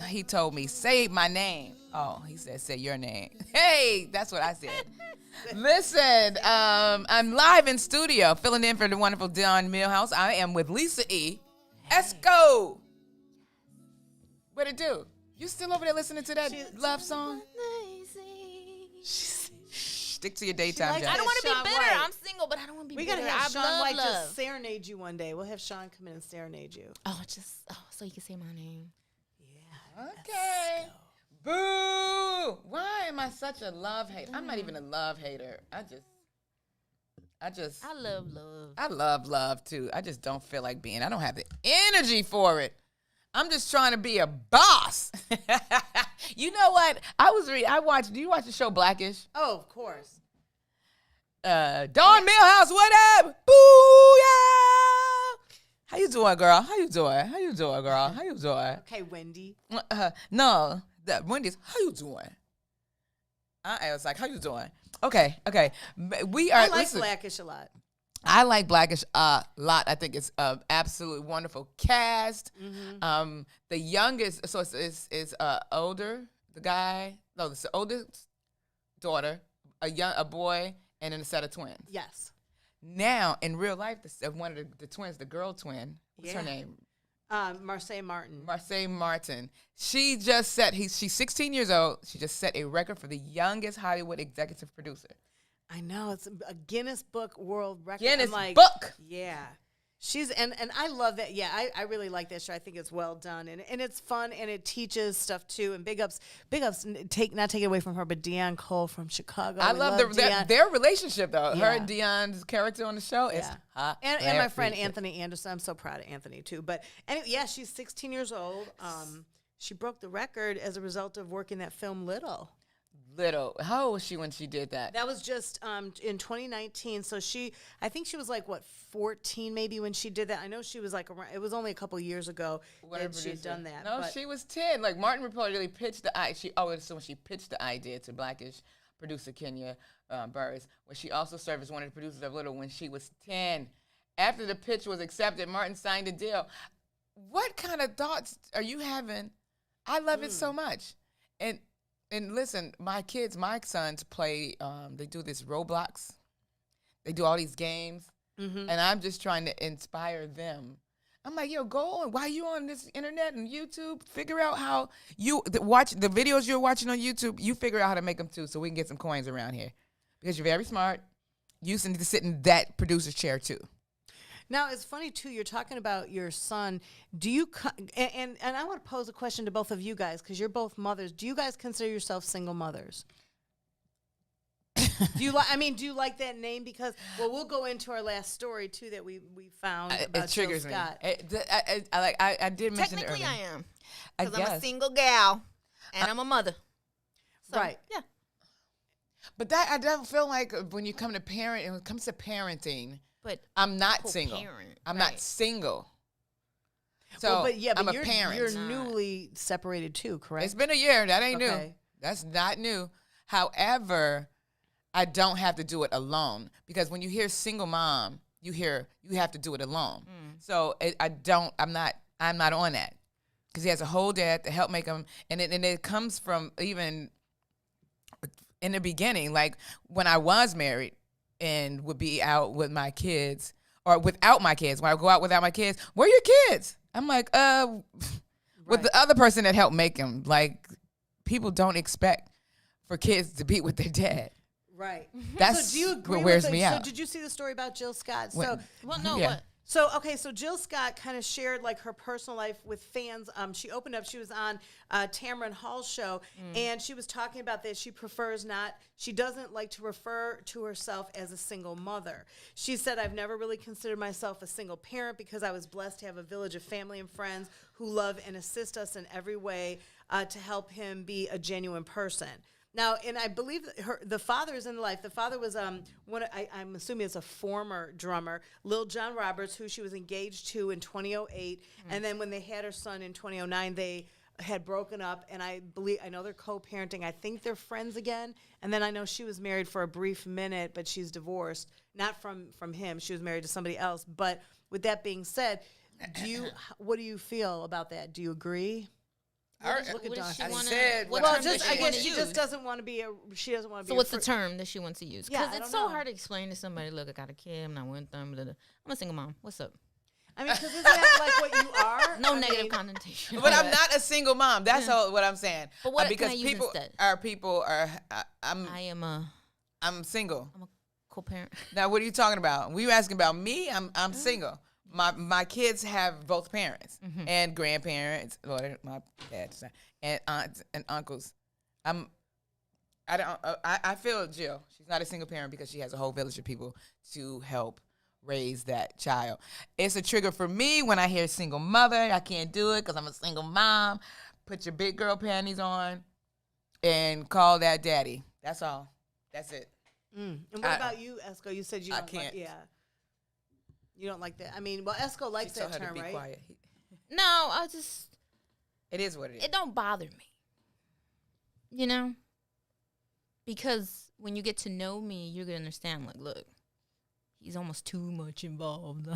he told me, say my name. Oh, he said, say your name. Hey, that's what I said. Listen, I'm live in studio, filling in for the wonderful Dawn Millhouse. I am with Lisa E. Esco. What it do? You still over there listening to that love song? Stick to your daytime job. I don't want to be bitter. White. I'm single, but I don't want to be bitter. We gotta have Sean White love. just serenade you one day. We'll have Sean come in and serenade you. So you can say my name. Yeah. Okay. Boo! Why am I such a love hater? I'm not even a love hater. I love love. I love love too. I just don't feel like being. I don't have the energy for it. I'm just trying to be a boss. You know what? I watched. Do you watch the show Blackish? Oh, of course. Dawn Millhouse, what up? Booyah! How you doing, girl? How you doing, girl? How you doing? Okay, Wendy. No, Wendy's. How you doing? I was like, how you doing? Okay. We are. I like Blackish a lot. I like Blackish a lot. I think it's an absolutely wonderful cast. Mm-hmm. The youngest, so it's older. The guy, no, it's the oldest daughter, a boy, and then a set of twins. Yes. Now in real life, one of the twins, the girl twin, what's her name? Marseille Martin. Marseille Martin. She just set. She's 16 years old. She just set a record for the youngest Hollywood executive producer. I know, it's a Guinness Book World Record. Guinness Book. Yeah. She's and I love that. Yeah, I really like that show. I think it's well done and it's fun and it teaches stuff too. And big ups not take it away from her, but Deon Cole from Chicago. I love their relationship though. Yeah. Her and Deon's character on the show is hot. And my friend Anthony Anderson. I'm so proud of Anthony too. But anyway, yeah, she's 16 years old. She broke the record as a result of working that film Little. How old was she when she did that? That was just in 2019. So I think she was like 14 maybe when she did that. I know she was like around. It was only a couple years ago that she had done that. No, she was 10. Like Martin reportedly pitched the idea. So when she pitched the idea to Blackish producer Kenya Burris, when she also served as one of the producers of Little when she was 10. After the pitch was accepted, Martin signed a deal. What kind of thoughts are you having? I love it so much, And listen, my sons play, they do this Roblox. They do all these games. and I'm just trying to inspire them. I'm like, yo, go on. Why you on this internet and YouTube? Figure out how you watch the videos you're watching on YouTube. You figure out how to make them too, so we can get some coins around here. Because you're very smart. You need to sit in that producer's chair too. Now, it's funny, too, you're talking about your son. Do you, and I want to pose a question to both of you guys, because you're both mothers. Do you guys consider yourself single mothers? Do you like that name? Because, well, we'll go into our last story, too, that we found about It triggers Jill me. Scott. I did mention it Technically, earlier. I am. I Because I'm a guess. single gal, and I'm a mother. So, Right. Yeah. But that I don't feel like when you come to when it comes to parenting, But I'm not single. co-parent, I'm right. not single. So Well, but I'm a you're, parent. You're newly separated, too, correct? It's been a year. That ain't new. Okay. That's not new. However, I don't have to do it alone, because when you hear single mom, you have to do it alone. So I'm not on that, because he has a whole dad to help make him, and it comes from even in the beginning, like when I was married and would be out with my kids or without my kids. When I go out without my kids, where are your kids? I'm like, with the other person that helped make them. Like, people don't expect for kids to be with their dad. Right. That's so do you agree what wears with me So out. did you see the story about Jill Scott? When- Well, no, Yeah. what? So Jill Scott kind of shared like her personal life with fans. She opened up. She was on Tamron Hall's show, and she was talking about that she doesn't like to refer to herself as a single mother. She said, "I've never really considered myself a single parent because I was blessed to have a village of family and friends who love and assist us in every way to help him be a genuine person." Now, and I believe that the father is in life. The father was I'm assuming it's a former drummer, Lil John Roberts, who she was engaged to in 2008, and then when they had her son in 2009, they had broken up. And I know they're co-parenting. I think they're friends again. And then I know she was married for a brief minute, but she's divorced, not from him. She was married to somebody else. But with that being said, what do you feel about that? Do you agree? Look at Dawn. I guess she just doesn't want to be she doesn't want to be. So what's the term that she wants to use? Because Yeah, it's so hard to explain to somebody. Look, I got a kid. I'm not with them. Blah, blah. I'm a single mom. What's up? I mean, because isn't that like what you are? No negative connotation. But I'm not a single mom. That's all what I'm saying. But what because can I use instead? I'm single. I'm a co-parent. Now, what are you talking about? Were you asking about me? I'm single. My kids have both parents and grandparents, or my dad's side, and aunts and uncles. I feel Jill. She's not a single parent because she has a whole village of people to help raise that child. It's a trigger for me when I hear single mother. I can't do it because I'm a single mom. Put your big girl panties on and call that daddy. That's all. That's it. And what about you, Esco? You said you don't can't. You don't like that. I mean, well, Esco likes that term, be right? Quiet. No, I just. It is what it is. It don't bother me. You know? Because when you get to know me, you're going to understand, like, look, he's almost too much involved.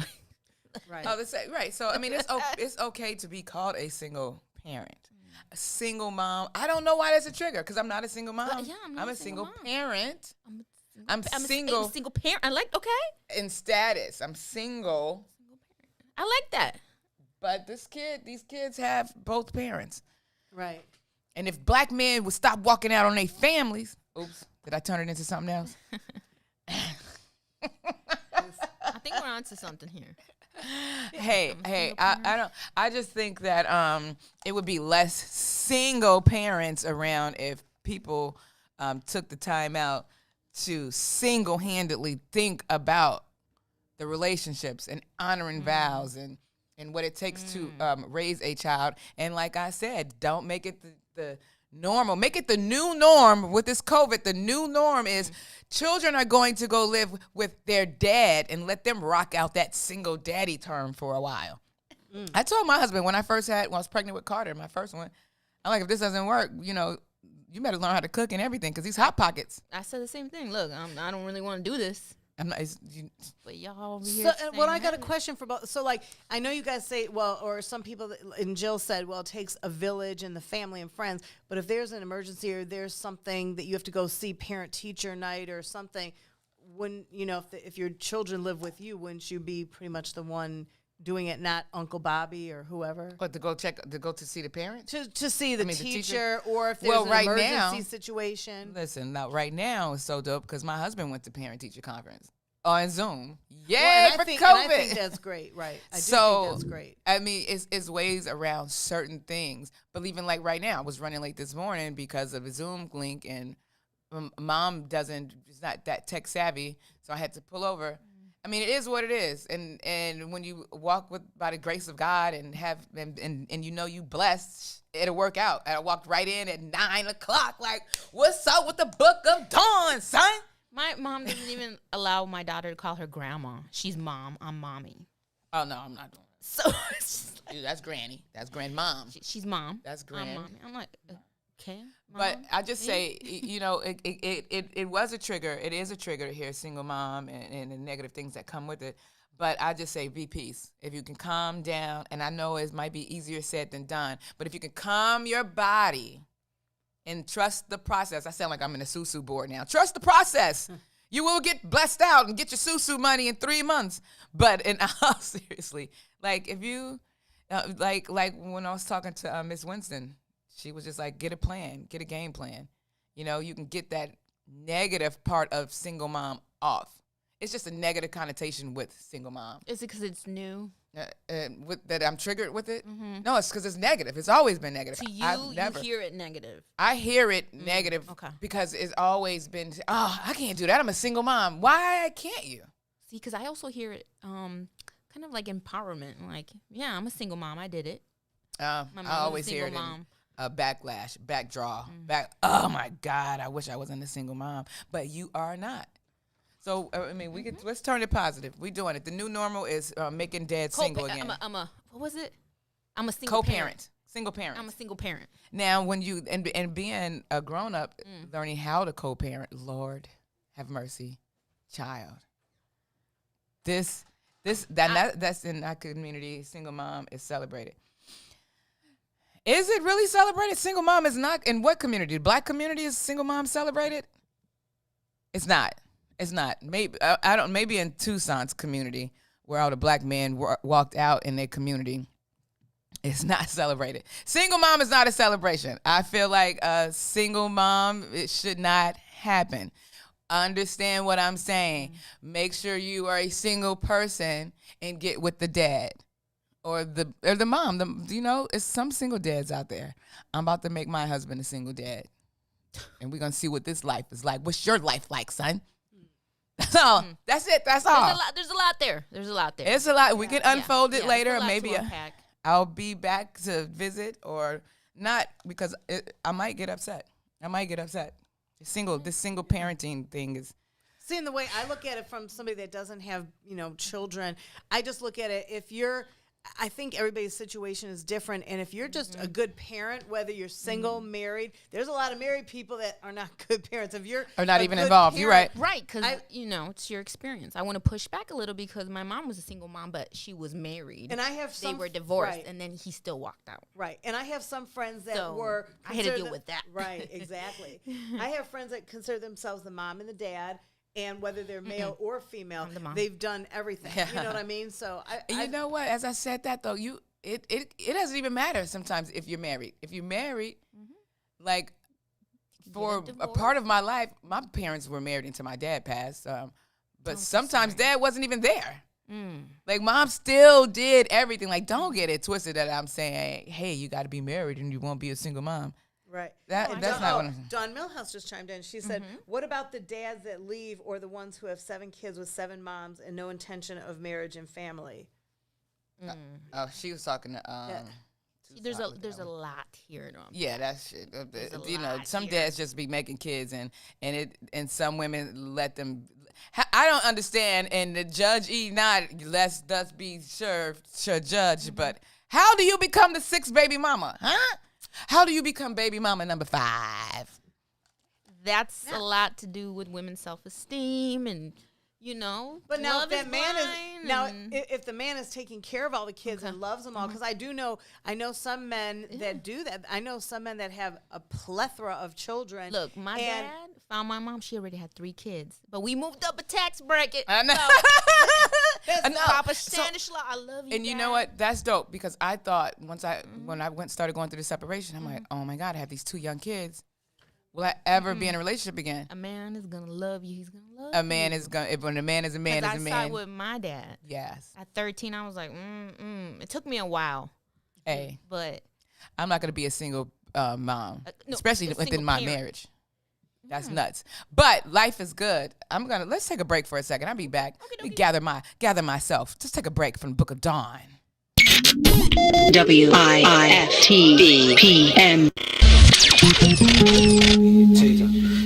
Right. Oh, right. So, I mean, it's okay to be called a single parent. A single mom. I don't know why that's a trigger, because I'm not a single mom. Well, yeah, I'm a single mom. parent. I'm single. I'm a single parent. I like, okay. In status, I'm single. I like that. But these kids have both parents. Right. And if black men would stop walking out on their families, oops, did I turn it into something else? I think we're onto something here. Hey, I just think that it would be less single parents around if people took the time out to single-handedly think about the relationships and honoring vows and what it takes to raise a child. And like I said, don't make it the normal. Make it the new norm with this COVID. The new norm is children are going to go live with their dad and let them rock out that single daddy term for a while. I told my husband when I was pregnant with Carter, my first one, I'm like, if this doesn't work, you better learn how to cook and everything because these Hot Pockets. I said the same thing. Look, I don't really want to do this. I'm not. But y'all over here. So, I got a question for both. So, like, I know you guys say, or some people, and Jill said, it takes a village and the family and friends. But if there's an emergency or there's something that you have to go see parent-teacher night or something, when if your children live with you, wouldn't you be pretty much the one doing it, not Uncle Bobby or whoever? But to go to see the parents? To see the teacher? teacher, or if there's an emergency situation. Listen, now right now it's so dope because my husband went to parent-teacher conference on Zoom. Yeah, Well, for COVID. COVID. I think that's great, right? I do think that's great. I mean, it's ways around certain things. But even like right now, I was running late this morning because of a Zoom link, and Mom is not that tech savvy, so I had to pull over. I mean, it is what it is, and when you walk by the grace of God and you blessed, it'll work out. And I walked right in at 9 o'clock, like, what's up with the Book of Dawn, son? My mom doesn't even allow my daughter to call her grandma. She's mom. I'm mommy. Oh no, I'm not doing that. So Dude, that's granny. That's grandmom. She's mom. That's grand. I'm mommy. I'm like, okay. But Mom? I just say, it was a trigger. It is a trigger to hear single mom and the negative things that come with it. But I just say be peace. If you can calm down, and I know it might be easier said than done, but if you can calm your body and trust the process. I sound like I'm in a susu board now. Trust the process. You will get blessed out and get your susu money in 3 months. But in all seriously, like if you, like when I was talking to Miss Winston, she was just like, get a plan, get a game plan. You can get that negative part of single mom off. It's just a negative connotation with single mom. Is it because it's new? That I'm triggered with it? Mm-hmm. No, it's because it's negative. It's always been negative. To you, you hear it negative. I hear it negative because it's always been, I can't do that. I'm a single mom. Why can't you? See, because I also hear it kind of like empowerment. Like, yeah, I'm a single mom. I did it. I always hear it in backlash, backdraw, oh my God, I wish I wasn't a single mom. But you are not. So, I mean, let's turn it positive. We're doing it. The new normal is making dad single again. What was it? I'm a single co-parent. Single parent. I'm a single parent. Now, when you, and being a grown-up, learning how to co-parent, Lord, have mercy, child. That's in our community, single mom is celebrated. Is it really celebrated? Single mom is not. In what community? The Black community is single mom celebrated? It's not. It's not. Maybe I don't. Maybe in Tucson's community, where all the Black men walked out in their community, it's not celebrated. Single mom is not a celebration. I feel like a single mom, it should not happen. Understand what I'm saying. Make sure you are a single person and get with the dad or the mom. It's some single dads out there. I'm about to make my husband a single dad, and we're gonna see what this life is like. What's your life like, son? That's all. That's it. That's all. There's a lot there. It's a lot. We can unfold it later, or maybe I'll be back to visit or not, because I might get upset. This single parenting thing is. Seeing the way I look at it from somebody that doesn't have, children, I just look at it. I think everybody's situation is different. And if you're just a good parent, whether you're single, married, there's a lot of married people that are not good parents. If you're not even involved, you're right. Right, because, it's your experience. I want to push back a little because my mom was a single mom, but she was married. And they were divorced, and then he still walked out. Right. And I have some friends that were. I had to deal with that. Right, exactly. I have friends that consider themselves the mom and the dad. And whether they're male or female, they've done everything. You know what I mean? So you know what? As I said that though, it doesn't even matter sometimes if you're married. If you're married, like for a part of my life, my parents were married until my dad passed. But sometimes dad wasn't even there. Like mom still did everything. Like don't get it twisted that I'm saying, hey, you got to be married and you won't be a single mom. Right. That's not what I'm saying. Dawn Millhouse just chimed in. She said, what about the dads that leave or the ones who have 7 kids with 7 moms and no intention of marriage and family? She was talking to there's a lot here. Yeah, that's shit. Some dads just be making kids and some women let them. I don't understand. And the judge not lest thus be served should judge. But how do you become the 6th baby mama? Huh? How do you become baby mama number 5? That's a lot to do with women's self-esteem and you know. But now love if that man blind if the man is taking care of all the kids and loves them all, because I know some men that do that. I know some men that have a plethora of children. Look, my dad found my mom. She already had 3 kids, but we moved up a tax bracket. I know. That's Papa Stanislaw. I love you. And you know what? That's dope, because I thought when I started going through the separation, I'm like, oh my God, I have these 2 young kids. Will I ever be in a relationship again? A man is gonna love you. He's gonna love a man is gonna. When a man is a man, is a man. I side with my dad. Yes. At 13, I was like, It took me a while. Hey, but I'm not gonna be a single mom, especially within my marriage. That's nuts. But life is good. Let's take a break for a second. I'll be back. Okay. Gather myself. Just take a break from the Book of Dawn. WIFTBPM.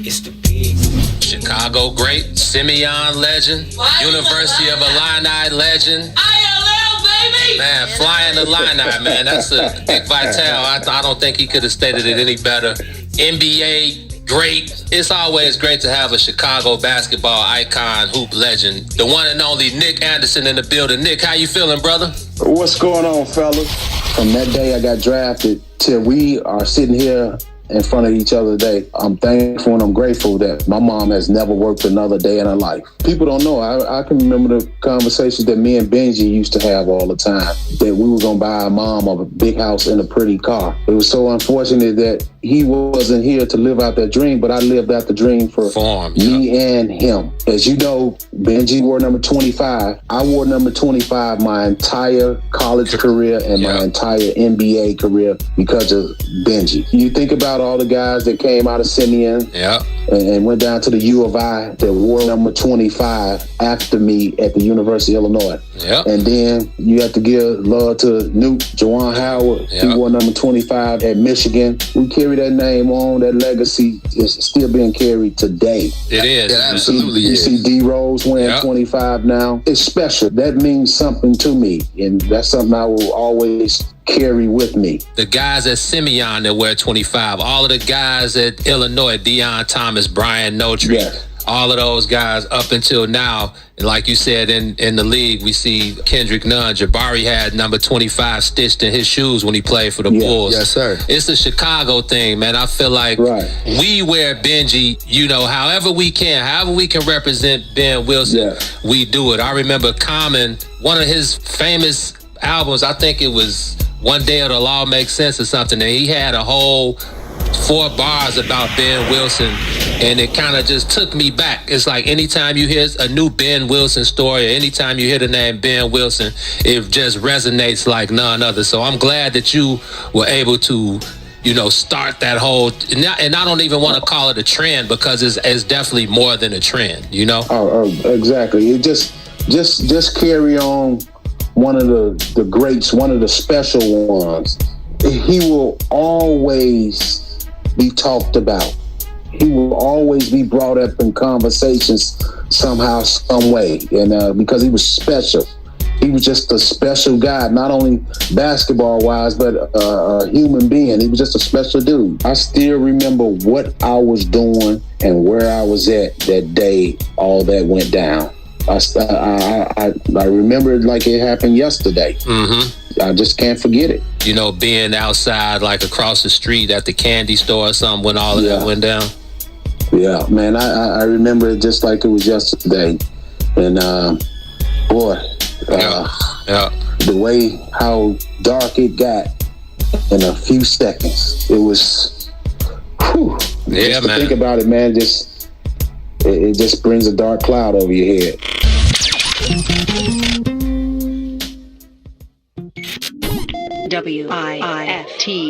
It's the big Chicago great, Simeon legend, University of Illini legend. ILL, baby! Man, flying the Illini, man. That's a Dick Vitale. I don't think he could have stated it any better. NBA great. It's always great to have a Chicago basketball icon, hoop legend. The one and only Nick Anderson in the building. Nick, how you feeling, brother? What's going on, fellas? From that day I got drafted till we are sitting here in front of each other today, I'm thankful and I'm grateful that my mom has never worked another day in her life. People don't know. I can remember the conversations that me and Benji used to have all the time, that we were going to buy our mom a big house and a pretty car. It was so unfortunate that he wasn't here to live out that dream, but I lived out the dream for me and him. As you know, Benji wore number 25. I wore number 25 my entire college career and my entire NBA career because of Benji. You think about all the guys that came out of Simeon and went down to the U of I that wore number 25 after me at the University of Illinois. And then you have to give love to Newt, Juwan Howard. He wore number 25 at Michigan. We carry that name on. That legacy is still being carried today. It is. It absolutely you is. See D Rose wearing 25 now. It's special. That means something to me. And that's something I will always carry with me. The guys at Simeon that wear 25, all of the guys at Illinois, Deion Thomas, Brian Notary, all of those guys up until now. And like you said, in the league, we see Kendrick Nunn. Jabari had number 25 stitched in his shoes when he played for the Bulls. Yes, sir. It's a Chicago thing, man. I feel like we wear Benji, however we can represent Ben Wilson, we do it. I remember Common, one of his famous albums, I think it was One Day It'll All Make Sense or something, and he had a whole 4 bars about Ben Wilson, and it kind of just took me back. It's like anytime you hear a new Ben Wilson story, or anytime you hear the name Ben Wilson, it just resonates like none other. So I'm glad that you were able to start that whole, and I don't even want to call it a trend, because it's definitely more than a trend, Oh, exactly. It just carry on. One of the greats, one of the special ones. He will always be talked about. He will always be brought up in conversations somehow, some way. And because he was special. He was just a special guy, not only basketball-wise, but a human being. He was just a special dude. I still remember what I was doing and where I was at that day all that went down. I remember it like it happened yesterday. I just can't forget it. Being outside, like across the street at the candy store or something when all of that went down. Yeah, man, I remember it just like it was yesterday. And the way how dark it got in a few seconds, it was. Just to think about it, man, it just brings a dark cloud over your head. WIFTBPM.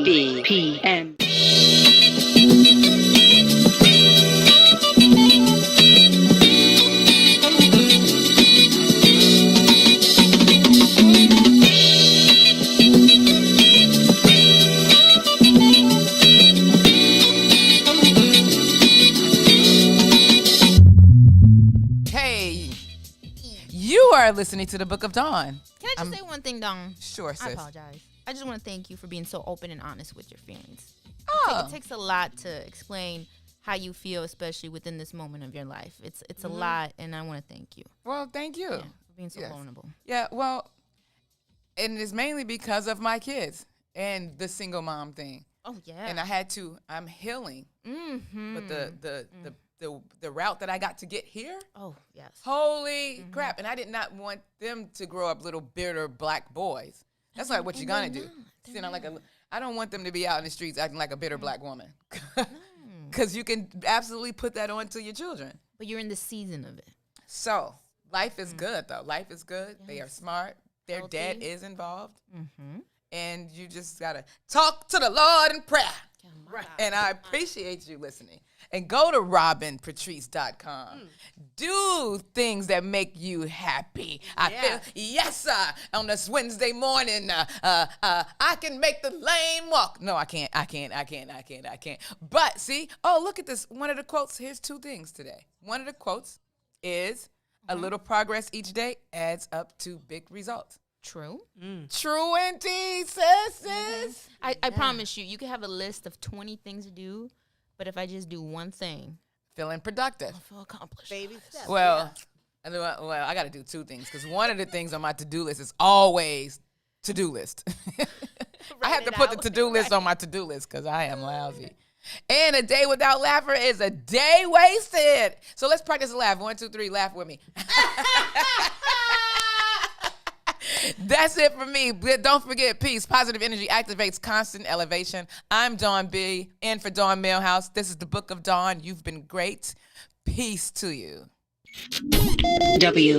are listening to the Book of Dawn. Can I just say one thing, Dawn? Sure, sis. I apologize. I just want to thank you for being so open and honest with your feelings. Oh. It takes a lot to explain how you feel, especially within this moment of your life. It's a lot, and I want to thank you. Well, thank you. For being so vulnerable. Yeah, well, and it's mainly because of my kids and the single mom thing. Oh, yeah. And I'm healing. But the route that I got to get here. Oh, yes. Holy crap. And I did not want them to grow up little bitter black boys. That's not what you're going to do. I don't want them to be out in the streets acting like a bitter black woman. Because you can absolutely put that on to your children. But you're in the season of it. So life is good, though. Life is good. Yes. They are smart. Their dad is involved. And you just got to talk to the Lord in prayer. Right. And I appreciate you listening. And go to robinpatrice.com. Do things that make you happy. I feel, yes, sir, on this Wednesday morning, I can make the lame walk. No, I can't. But see, look at this. One of the quotes, here's two things today. One of the quotes is, a little progress each day adds up to big results. True. True indeed, sisters. I promise you can have a list of 20 things to do, but if I just do one thing, feeling productive, I feel accomplished. Baby steps. Well, I got to do two things because one of the things on my to-do list is always to-do list. I have to put the to-do list on my to-do list because I am lousy. And a day without laughter is a day wasted. So let's practice a laugh. 1, 2, 3, laugh with me. That's it for me. But don't forget, peace. Positive energy activates constant elevation. I'm Dawn B. In for Dawn Millhouse. This is the Book of Dawn. You've been great. Peace to you. WIFTBPM.